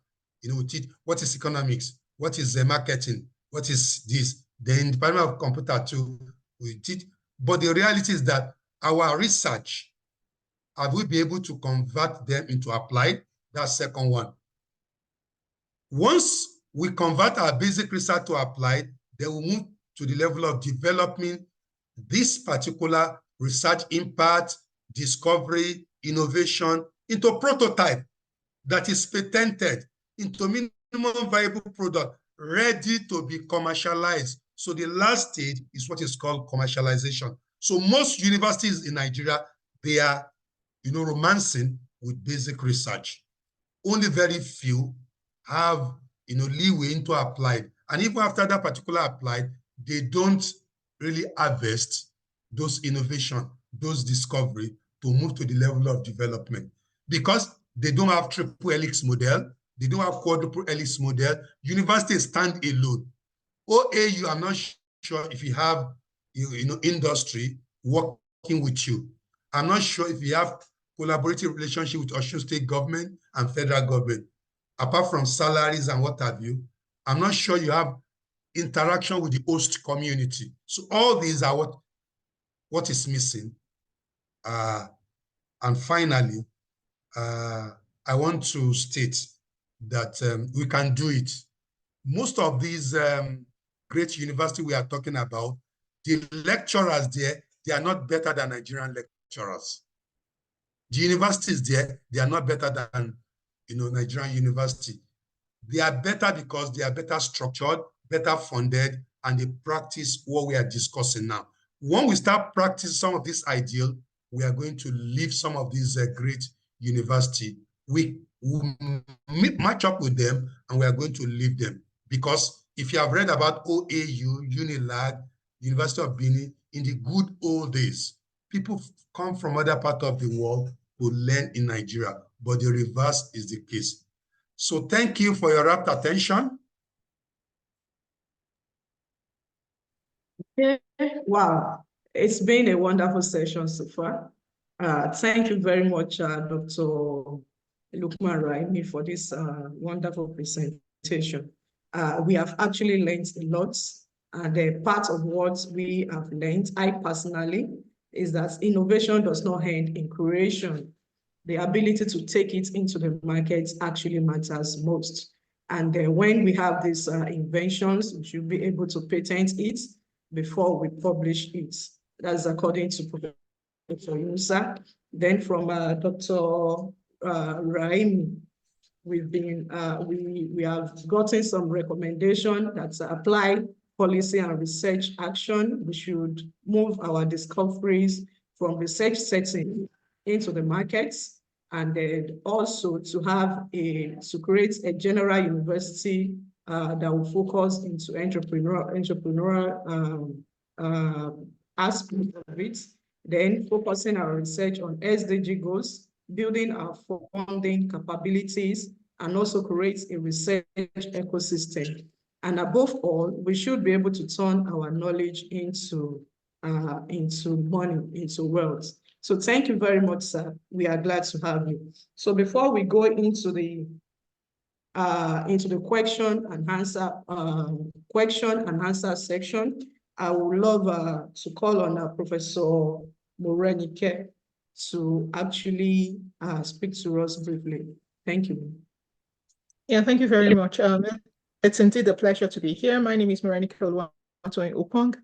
We teach what is economics, what is marketing, what is this. Then Department of Computer too, we teach. But the reality is that our research, have we been able to convert them into applied? That's second one. Once we convert our basic research to applied, then we move to the level of developing this particular research impact, discovery, innovation into prototype that is patented, into minimum viable product, ready to be commercialized. So the last stage is what is called commercialization. So most universities in Nigeria, they are, romancing with basic research. Only very few have, leeway into applied. And even after that particular applied, they don't really harvest those innovation, those discovery to move to the level of development, because they don't have triple helix model, they don't have quadruple helix model. Universities stand alone. OAU, I'm not sure if you have, industry working with you. I'm not sure if you have collaborative relationship with Osun State government and federal government. Apart from salaries and what have you, I'm not sure you have interaction with the host community. So all these are what is missing. And finally, I want to state that we can do it. Most of these great universities we are talking about, the lecturers there, they are not better than Nigerian lecturers. The universities there, they are not better than Nigerian university. They are better because they are better structured, better funded, and they practice what we are discussing now. When we start practicing some of this ideal, we are going to leave some of these great university. We will match up with them, and we are going to leave them. Because if you have read about OAU, UNILAG, University of Benin, in the good old days, people come from other parts of the world to learn in Nigeria, but the reverse is the case. So thank you for your rapt attention. Yeah. Wow, it's been a wonderful session so far. Thank you very much, Dr. Lukman Raimi, for this wonderful presentation. We have actually learned a lot, and part of what we have learned, I personally, is that innovation does not end in creation. The ability to take it into the market actually matters most. And then when we have these inventions, we should be able to patent it before we publish it. That's according to Professor Yunusa. Then from Dr. Raimi, we have gotten some recommendation that apply policy and research action. We should move our discoveries from research setting into the markets, and then also to create a general university that will focus into entrepreneurial aspect of it. Then focusing our research on SDG goals, building our funding capabilities, and also create a research ecosystem. And above all, we should be able to turn our knowledge into money, into wealth. So thank you very much, sir. We are glad to have you. So before we go into the question and answer section, I would love to call on Professor Morenike to actually speak to us briefly. Thank you. Yeah, thank you very much. It's indeed a pleasure to be here. My name is Morenike Oluwatoyin Opong.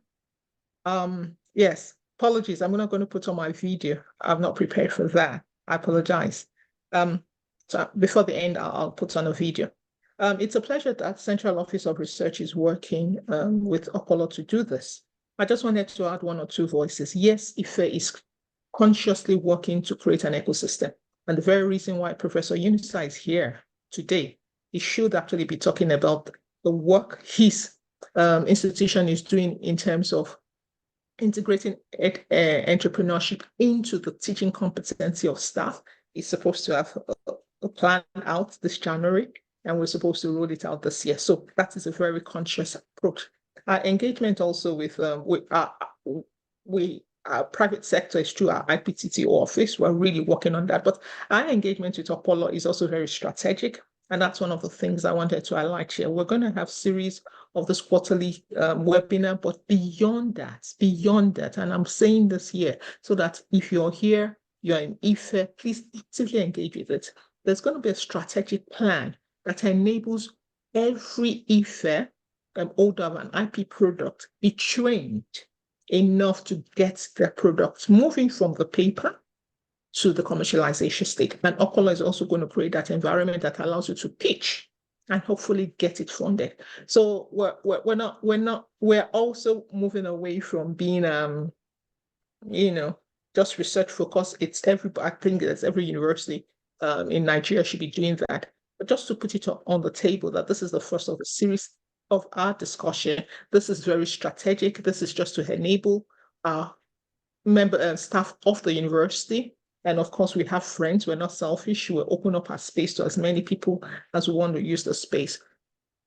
Yes, apologies. I'm not going to put on my video. I'm not prepared for that. I apologize. So before the end, I'll put on a video. It's a pleasure that Central Office of Research is working with Okolo to do this. I just wanted to add one or two voices. Yes, IFE is consciously working to create an ecosystem. And the very reason why Professor Yunusa is here today, he should actually be talking about the work his institution is doing in terms of integrating entrepreneurship into the teaching competency of staff. He's supposed to have a plan out this January, and we're supposed to roll it out this year. So that is a very conscious approach. Our engagement also with our private sector is through our IPTT office. We're really working on that. But our engagement with Apollo is also very strategic. And that's one of the things I wanted to highlight here. We're going to have series of this quarterly webinar, but beyond that, and I'm saying this here so that if you're here, you're in IFE, please actively engage with it. There's going to be a strategic plan that enables every IFE holder of an IP product be trained enough to get their products moving from the paper to the commercialization state. And Okolo is also going to create that environment that allows you to pitch and hopefully get it funded. So we're also moving away from being just research focused. I think that's every university in Nigeria should be doing that. But just to put it on the table that this is the first of a series of our discussion. This is very strategic. This is just to enable our member and staff of the university. And of course, we have friends. We're not selfish. We'll open up our space to as many people as we want to use the space.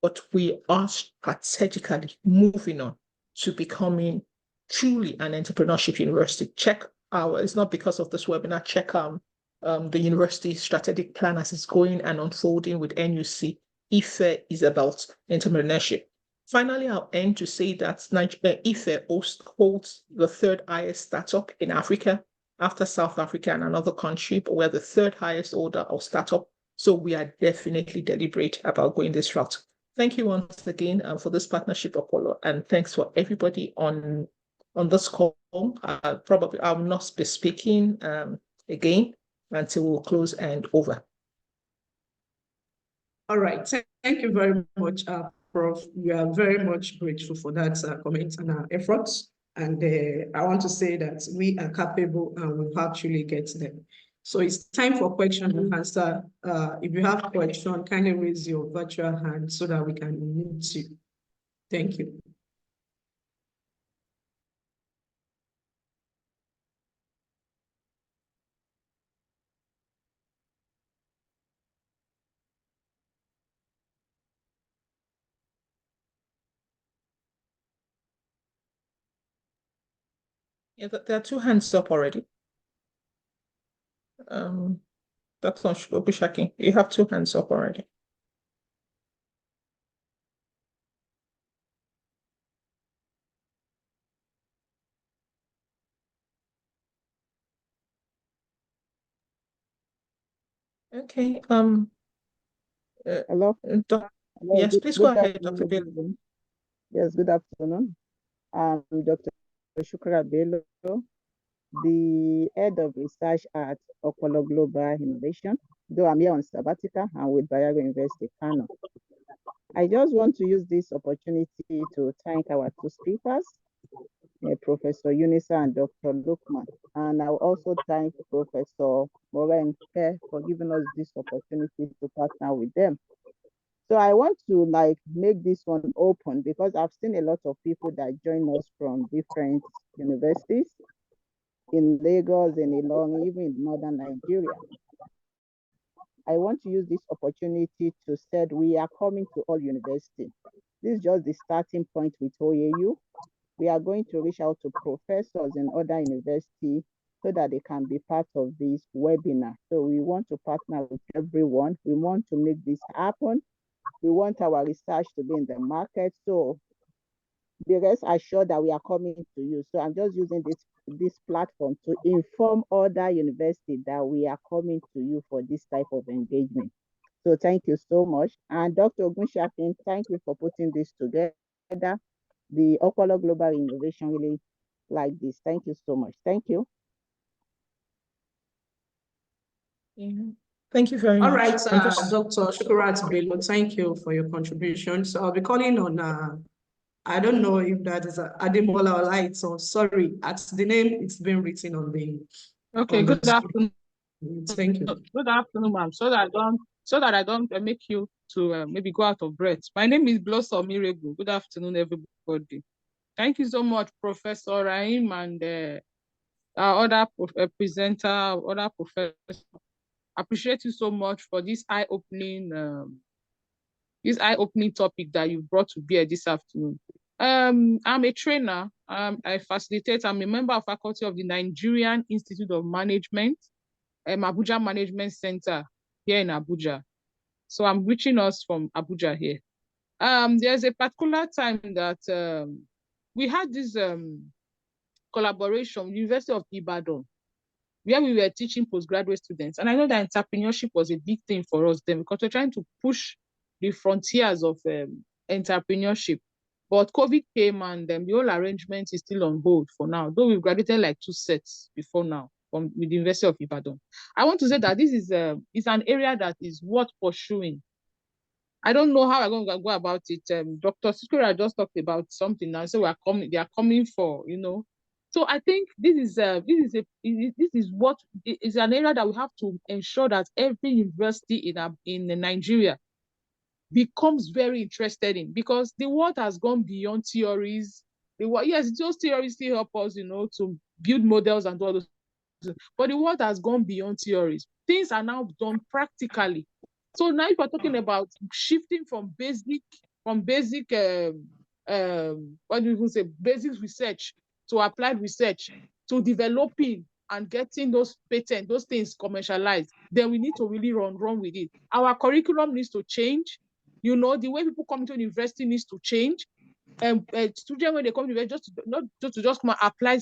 But we are strategically moving on to becoming truly an entrepreneurship university. It's not because of this webinar, check the university strategic plan as it's going and unfolding with NUC. IFE is about entrepreneurship. Finally, I'll end to say that IFE holds the third highest startup in Africa after South Africa and another country, but we're the third highest holder of startup. So we are definitely deliberate about going this route. Thank you once again for this partnership, Apollo, and thanks for everybody on this call. Probably I will not be speaking again until we'll close and over. All right, thank you very much, Prof. We are very much grateful for that comment and our efforts. And I want to say that we are capable and we'll actually get them. So it's time for question and answer. If you have a question, kindly raise your virtual hand so that we can unmute you. Thank you. Yeah, there are two hands up already. That's not Obushaki. You have two hands up already. Okay. Hello. Hello, yes, please go ahead, Dr. Bello. Yes, good afternoon. I'm Dr. Shukra Bello, the head of research at Okolo Global Innovation. though I'm here on sabbatical and with Bayero University, Kano. I just want to use this opportunity to thank our two speakers, Professor Unisa and Dr. Lukman. And I'll also thank Professor Moren for giving us this opportunity to partner with them. So I want to make this one open because I've seen a lot of people that join us from different universities in Lagos, in Ilorin, even in northern Nigeria. I want to use this opportunity to say we are coming to all universities. This is just the starting point with OAU. We are going to reach out to professors in other universities so that they can be part of this webinar. So we want to partner with everyone. We want to make this happen. We want our research to be in the market. So be rest assured that we are coming to you. So I'm just using this platform to inform other universities that we are coming to you for this type of engagement. So thank you so much. And Dr. Ogunshakin, thank you for putting this together. The Okolo Global Innovation really like this. Thank you so much. Thank you. Thank you very much. All right, Dr. Shukurat Bello, thank you for your contribution. So I'll be calling on, I don't know if that is Ademola or Light, so sorry, at the name it's been written on the. Okay, good afternoon. Thank you. Good afternoon, ma'am. So that I don't make you to maybe go out of breath. My name is Blossom Miregu. Good afternoon, everybody. Thank you so much, Professor Rahim and our other presenter, other professors. Appreciate you so much for this eye-opening topic that you brought to bear this afternoon. I'm a trainer. I facilitate. I'm a member of faculty of the Nigerian Institute of Management, Abuja Management Center here in Abuja. So I'm reaching us from Abuja here. There's a particular time that we had this collaboration with the University of Ibadan, where we were teaching postgraduate students. And I know that entrepreneurship was a big thing for us then because we're trying to push the frontiers of entrepreneurship. But COVID came and the whole arrangement is still on hold for now, though we've graduated like 2 sets before now with the University of Ibadan. I want to say that this is an area that is worth pursuing. I don't know how I'm going to go about it. Dr. Sikora just talked about something now, so they are coming for, you know. So I think this is an area that we have to ensure that every university in Nigeria becomes very interested in, because the world has gone beyond theories. Yes, those theories still help us, you know, to build models and all those, but the world has gone beyond theories. Things are now done practically. So now if we're talking about shifting from basic basic research to applied research to developing and getting those patents, those things commercialized, then we need to really run with it. Our curriculum needs to change. You know, the way people come to university needs to change. Students, when they come to university, not to just come and apply,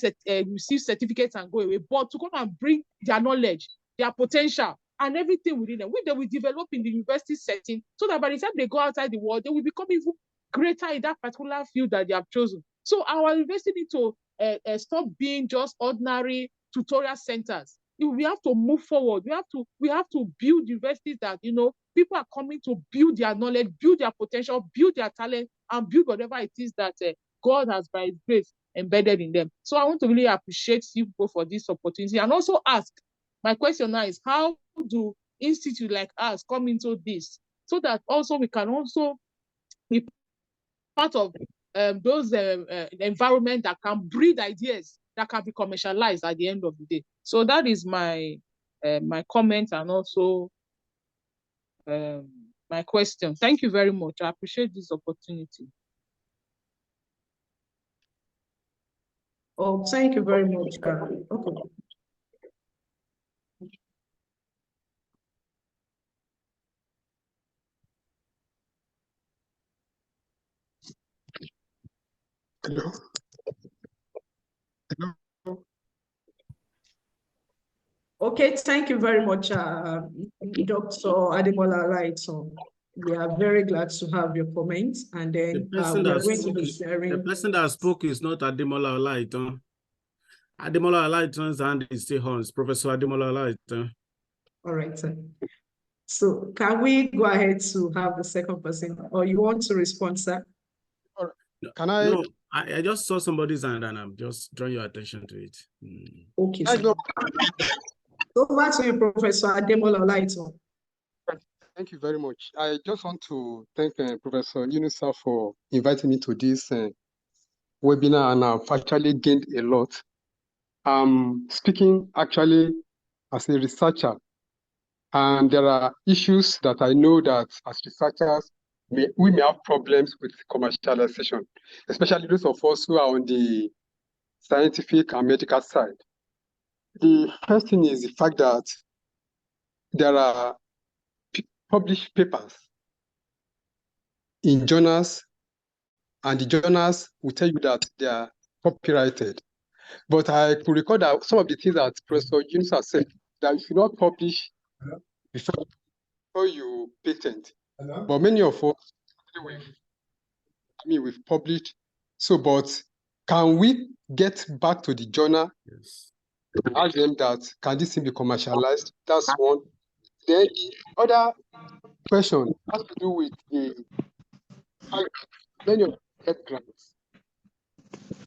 receive certificates and go away, but to come and bring their knowledge, their potential, and everything within them, which they will develop in the university setting, so that by the time they go outside the world, they will become even greater in that particular field that they have chosen. So our university need to stop being just ordinary tutorial centers. We have to move forward. We have to build universities that, you know, people are coming to build their knowledge, build their potential, build their talent, and build whatever it is that God has by His grace embedded in them. So I want to really appreciate you both for this opportunity, and also ask, my question now is, how do institutes like us come into this, so that also we can also be part of those environment that can breed ideas that can be commercialized at the end of the day. So that is my my comment, and also my question. Thank you very much. I appreciate this opportunity. Oh, thank you very much. Okay. Hello. Hello. Okay, thank you very much, Dr. Ademola Light. So we are very glad to have your comments, and then we are going to be sharing. The person that spoke is not Ademola Light. Ademola Light's hand is still on. It's Professor Ademola Light. All right, sir. So can we go ahead to have the second person, or you want to respond, sir? Can I? No, I just saw somebody's hand and I'm just drawing your attention to it. Okay, I sir. know. Over to you, Professor Ademola Olaito. Thank you very much. I just want to thank Professor Yunusa for inviting me to this webinar, and I've actually gained a lot. Speaking actually as a researcher, and there are issues that I know that as researchers, we may have problems with commercialization, especially those of us who are on the scientific and medical side. The first thing is the fact that there are published papers in journals, and the journals will tell you that they are copyrighted. But I could recall that some of the things that Professor James has said, that you should not publish before you patent. But many of us, we've published. So, but can we get back to the journal? Yes. And ask them that, can this thing be commercialized? That's one. Then the other question has to do with the many of the grants.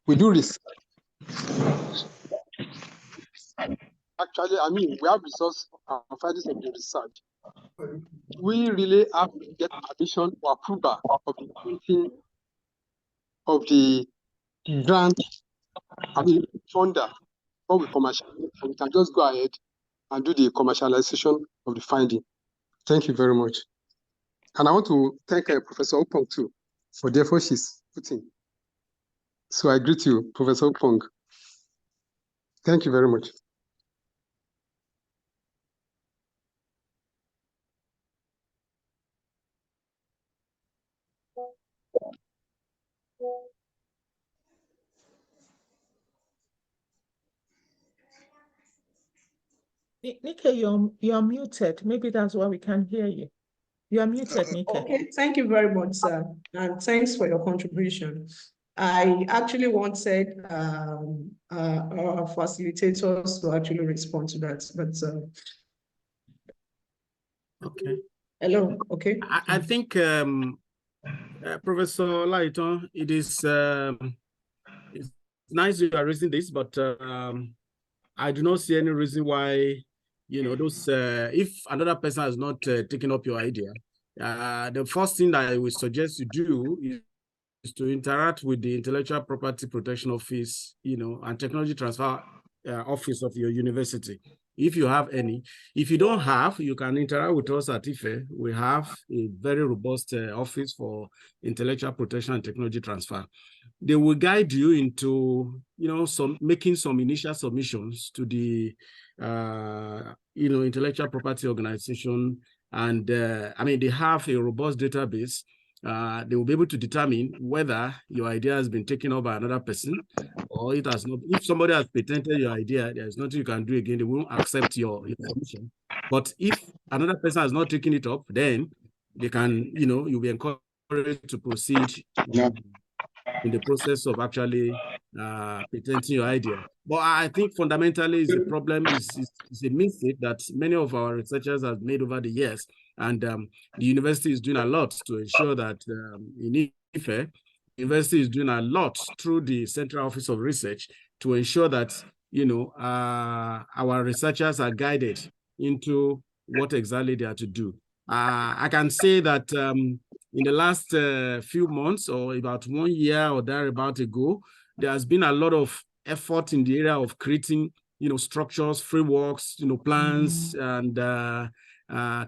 We do research. Actually, we have resource and findings of the research. We really have to get permission or approval of the printing of the grant, funder, before we commercialize. And we can just go ahead and do the commercialization of the finding. Thank you very much. And I want to thank Professor Opong too for the effort she's putting. So I greet you, Professor Opong. Thank you very much. Nika, you're muted. Maybe that's why we can't hear you. You're muted, Nika. Okay, thank you very much, sir, and thanks for your contribution. I actually wanted our facilitators to actually respond to that, but Okay. hello, okay. I think Professor Olaito, it's nice you are raising this, but I do not see any reason why, those if another person has not taken up your idea, the first thing that I would suggest you do is to interact with the Intellectual Property Protection Office, and Technology Transfer Office of your university, if you have any. If you don't have, you can interact with us at IFE. We have a very robust office for intellectual protection and technology transfer. They will guide you into, making some initial submissions to the, intellectual property organization. And they have a robust database. They will be able to determine whether your idea has been taken up by another person or it has not. If somebody has patented your idea, there's nothing you can do again. They won't accept your information. But if another person has not taken it up, then they can, you'll be encouraged to proceed in the process of actually patenting your idea. But I think fundamentally the problem is a mistake that many of our researchers have made over the years. And the university is doing a lot to ensure that in IFE, the university is doing a lot through the Central Office of Research to ensure that, our researchers are guided into what exactly they are to do. I can say that in the last few months, or about 1 year or thereabout ago, there has been a lot of effort in the area of creating, structures, frameworks, plans, and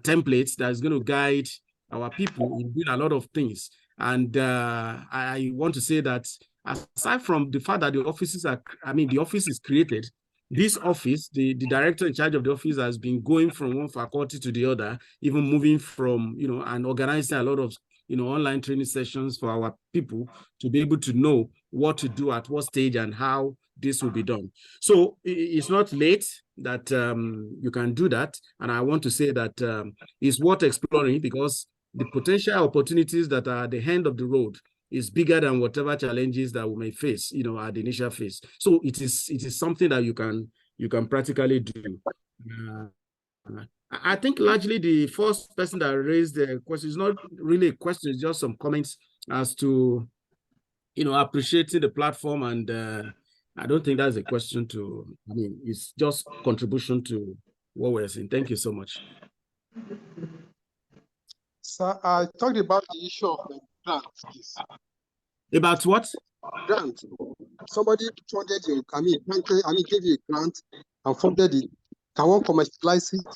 templates that is going to guide our people in doing a lot of things. And I want to say that aside from the fact that the offices the office is created, this office, the director in charge of the office has been going from one faculty to the other, even moving from, and organizing a lot of, online training sessions for our people to be able to know what to do at what stage and how this will be done. So it's not late that you can do that. And I want to say that it's worth exploring, because the potential opportunities that are at the end of the road is bigger than whatever challenges that we may face, at the initial phase. So it is something that you can practically do. I think largely the first person that raised the question is not really a question, it's just some comments as to, appreciating the platform. And I don't think that's a question to, it's just contribution to what we're saying. Thank you so much. Sir, I talked about the issue of the grant, please. About what? Grant. Somebody funded you, gave you a grant and funded it. Can one commercialize it?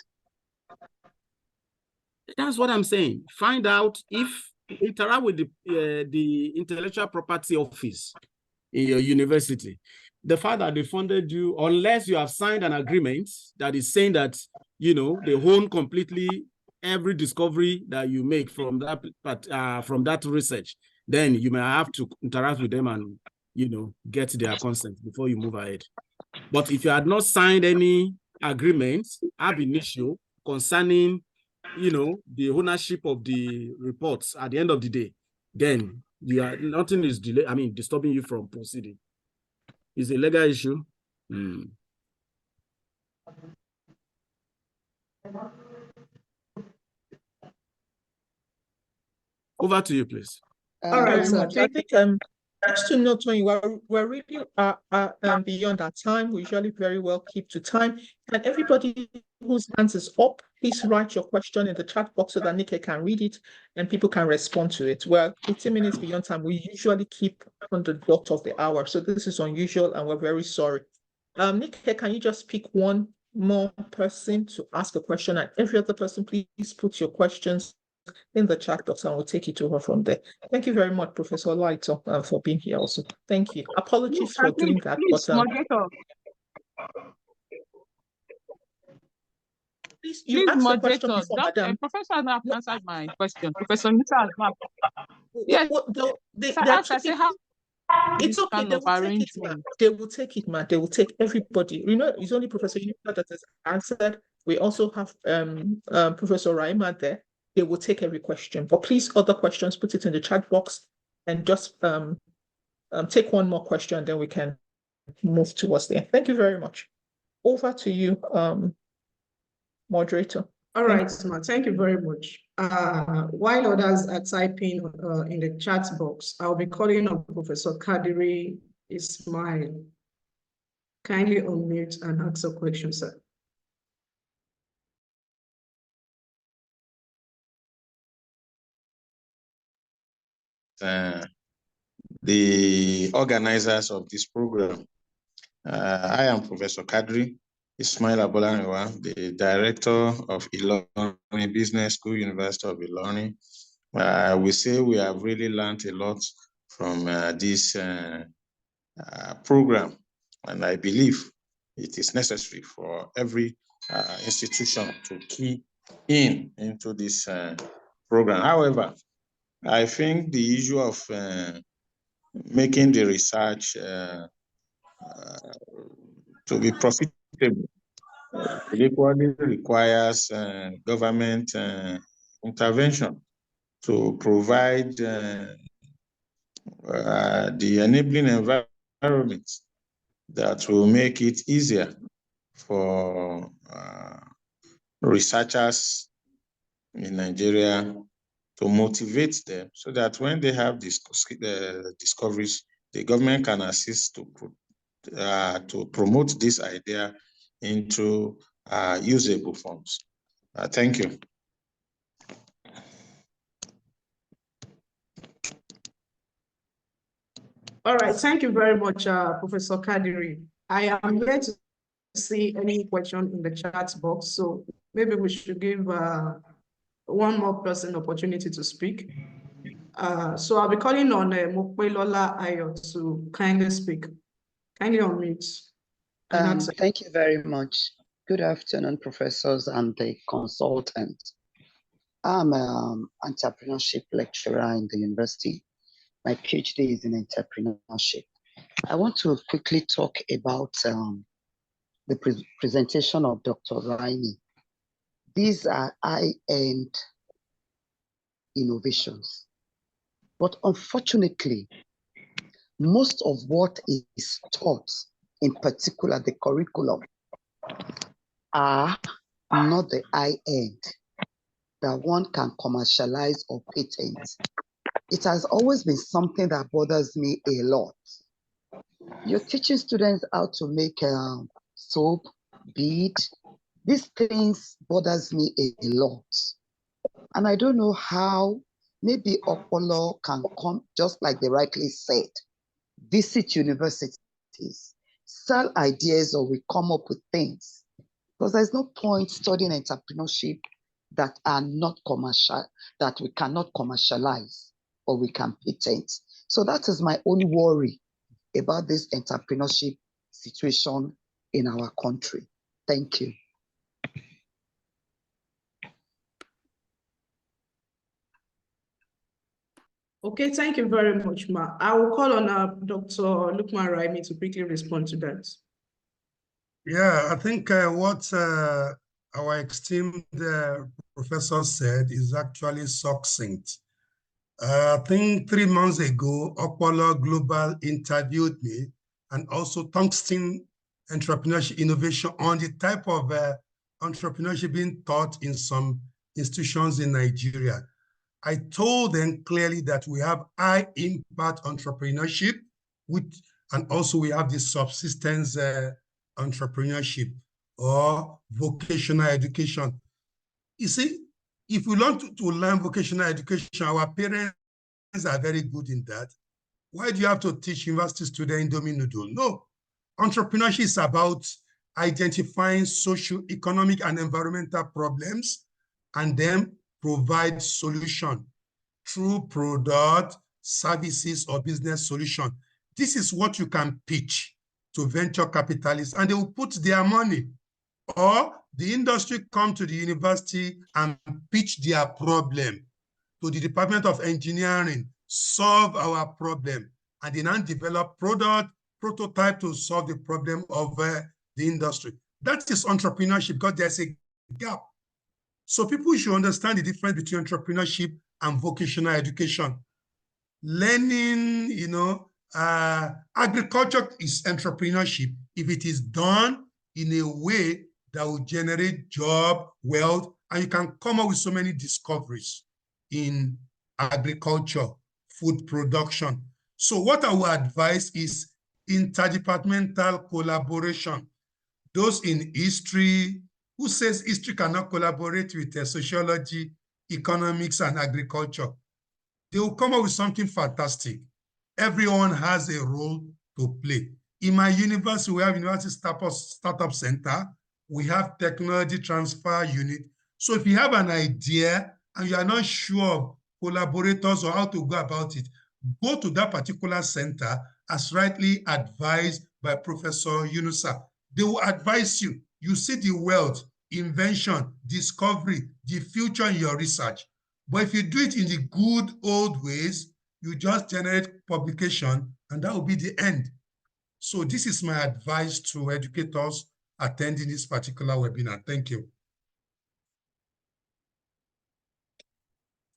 That's what I'm saying. Find out if interact with the intellectual property office in your university. The fact that they funded you, unless you have signed an agreement that is saying that, they own completely every discovery that you make from that research, then you may have to interact with them and, get their consent before you move ahead. But if you had not signed any agreement ab initio concerning, the ownership of the reports at the end of the day, then nothing is disturbing you from proceeding. It's a legal issue. Over to you, please. All right, sir. I think just to note, when we're really beyond our time. We usually very well keep to time. And everybody whose hands is up, please write your question in the chat box so that Nike can read it and people can respond to it. We're 15 minutes beyond time. We usually keep on the dot of the hour. So this is unusual and we're very sorry. Nike, can you just pick one more person to ask a question? And every other person, please put your questions in the chat box and we'll take it over from there. Thank you very much, Professor Lighto, for being here also. Thank you. Apologies for doing that. Please, moderator. Please, you asked the question before, madam. Professor has not answered my question. Professor Nita has not. Yes. It's okay. They will take it, ma. They will take it, ma. They will take everybody. It's only Professor Nita that has answered. We also have Professor Raima there. They will take every question. But please, other questions, put it in the chat box and just take one more question, then we can move towards there. Thank you very much. Over to you, moderator. All right, Sma, thank you very much. While others are typing in the chat box, I'll be calling on Professor Kadiri Ismail. Kindly unmute and ask a question, sir. The organizers of this program. I am Professor Kadri Ismail Abolaniwa, the director of Ilorin Business School, University of Ilorin. We say we have really learned a lot from this program, and I believe it is necessary for every institution to key into this program. However, I think the issue of making the research to be profitable it equally requires government intervention to provide the enabling environment that will make it easier for researchers in Nigeria to motivate them so that when they have discoveries, the government can assist to promote this idea into usable forms. Thank you. All right, thank you very much, Professor Kadiri. I am here to see any question in the chat box, so maybe we should give one more person opportunity to speak. So I'll be calling on Mokwelola Ayo to kindly speak. Kindly unmute. Thank you very much. Good afternoon, professors and the consultant. I'm an entrepreneurship lecturer in the university. My PhD is in entrepreneurship. I want to quickly talk about the presentation of Dr. Raimi. These are high-end innovations. But unfortunately, most of what is taught, in particular the curriculum, are not the high end that one can commercialize or patent. It has always been something that bothers me a lot. You're teaching students how to make soap, bead. These things bothers me a lot. And I don't know how maybe Opolo can come, just like they rightly said, visit universities, sell ideas, or we come up with things. Because there's no point studying entrepreneurship that are not commercial, that we cannot commercialize or we can patent. So that is my only worry about this entrepreneurship situation in our country. Thank you. Okay, thank you very much, Ma. I will call on Dr. Lukman Raimi to quickly respond to that. Yeah, I think what our esteemed professor said is actually succinct. I think 3 months ago, Opolo Global interviewed me and also Tungsten Entrepreneurship Innovation on the type of entrepreneurship being taught in some institutions in Nigeria. I told them clearly that we have high impact entrepreneurship, and also we have the subsistence entrepreneurship or vocational education. You see, if we learn to learn vocational education, our parents are very good in that. Why do you have to teach university students Indomie noodle? No. Entrepreneurship is about identifying social, economic, and environmental problems and then provide solution through product, services, or business solution. This is what you can pitch to venture capitalists, and they will put their money. Or the industry come to the university and pitch their problem to the Department of Engineering, solve our problem, and then develop product, prototype to solve the problem of the industry. That is entrepreneurship, because there's a gap. So people should understand the difference between entrepreneurship and vocational education. Learning, agriculture is entrepreneurship if it is done in a way that will generate job, wealth, and you can come up with so many discoveries in agriculture, food production. So what I would advise is interdepartmental collaboration. Those in history, who says history cannot collaborate with sociology, economics, and agriculture? They will come up with something fantastic. Everyone has a role to play. In my university, we have University Startup Center. We have Technology Transfer Unit. So if you have an idea and you are not sure of collaborators or how to go about it, go to that particular center as rightly advised by Professor Yunusa. They will advise you. You see the wealth, invention, discovery, the future in your research. But if you do it in the good old ways, you just generate publication, and that will be the end. So this is my advice to educators attending this particular webinar. Thank you.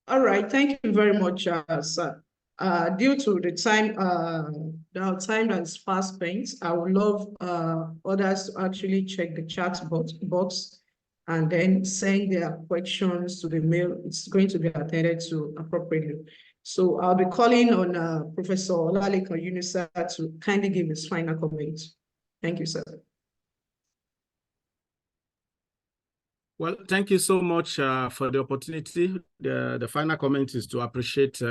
All right, thank you very much, sir. Due to the time that is fast spent, I would love others to actually check the chat box and then send their questions to the mail. It's going to be attended to appropriately. So I'll be calling on Professor Olalekan Yunusa to kindly give his final comment. Thank you, sir. Well, thank you so much for the opportunity. The final comment is to appreciate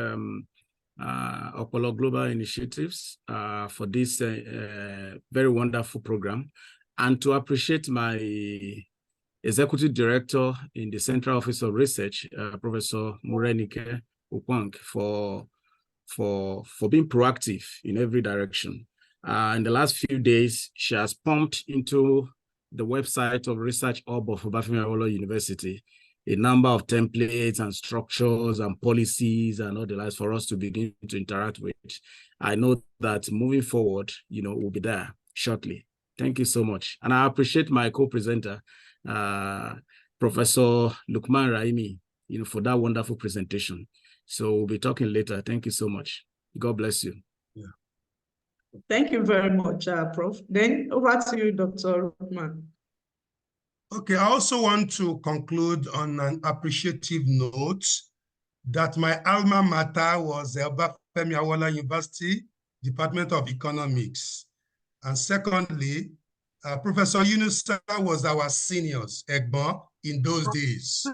Opolo Global Initiatives for this very wonderful program, and to appreciate my Executive Director in the Central Office of Research, Professor Murenike Upang, for being proactive in every direction. In the last few days, she has pumped into the website of Research Hub of Obafemi Awolowo University a number of templates and structures and policies and all the likes for us to begin to interact with. I know that moving forward, we'll be there shortly. Thank you so much. And I appreciate my co-presenter, Professor Lukman Raimi, for that wonderful presentation. So we'll be talking later. Thank you so much. God bless you. Yeah. Thank you very much, Prof. Then over to you, Dr. Lukman. Okay, I also want to conclude on an appreciative note that my alma mater was Obafemi Awolowo University, Department of Economics. And secondly, Professor Yunusa was our seniors, Egbon, in those days.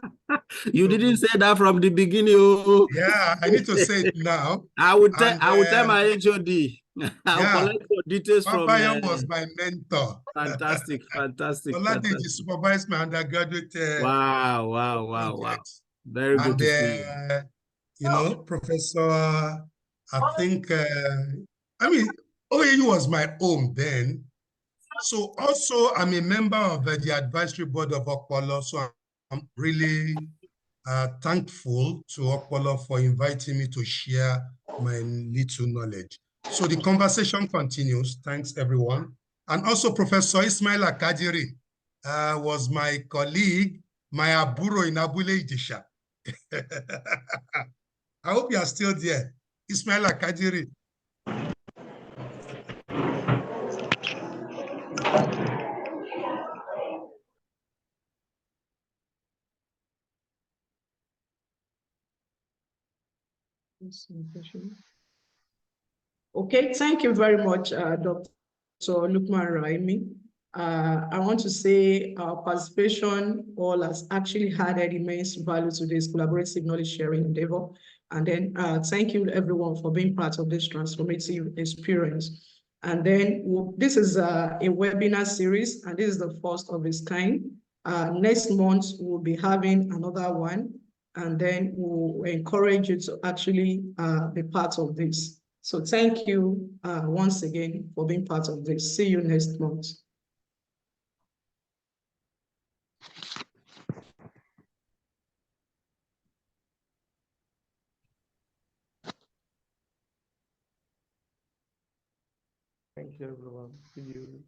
You didn't say that from the beginning. Oh. Yeah, I need to say it now. I would tell my HOD. I'll yeah, collect your details from. Papayo was my mentor. Fantastic, fantastic. Oladeji supervised my undergraduate Wow. project. Very good And, to see you. you know, Professor, I think, I mean, OAU was my home then. So also, I'm a member of the advisory board of Okpolo, so I'm really thankful to Okpolo for inviting me to share my little knowledge. So the conversation continues. Thanks, everyone. And also, Professor Ismail Akadiri was my colleague, my aburo in Abule Idisha. I hope you are still there. Ismail Akadiri. Okay, thank you very much, Dr. Lukman Raimi. I want to say our participation all has actually added immense value to this collaborative knowledge sharing endeavor. And then thank you everyone for being part of this transformative experience. And then this is a webinar series, and this is the first of its kind. Next month, we'll be having another one, and then we'll encourage you to actually be part of this. So thank you once again for being part of this. See you next month. Thank you, everyone. See you.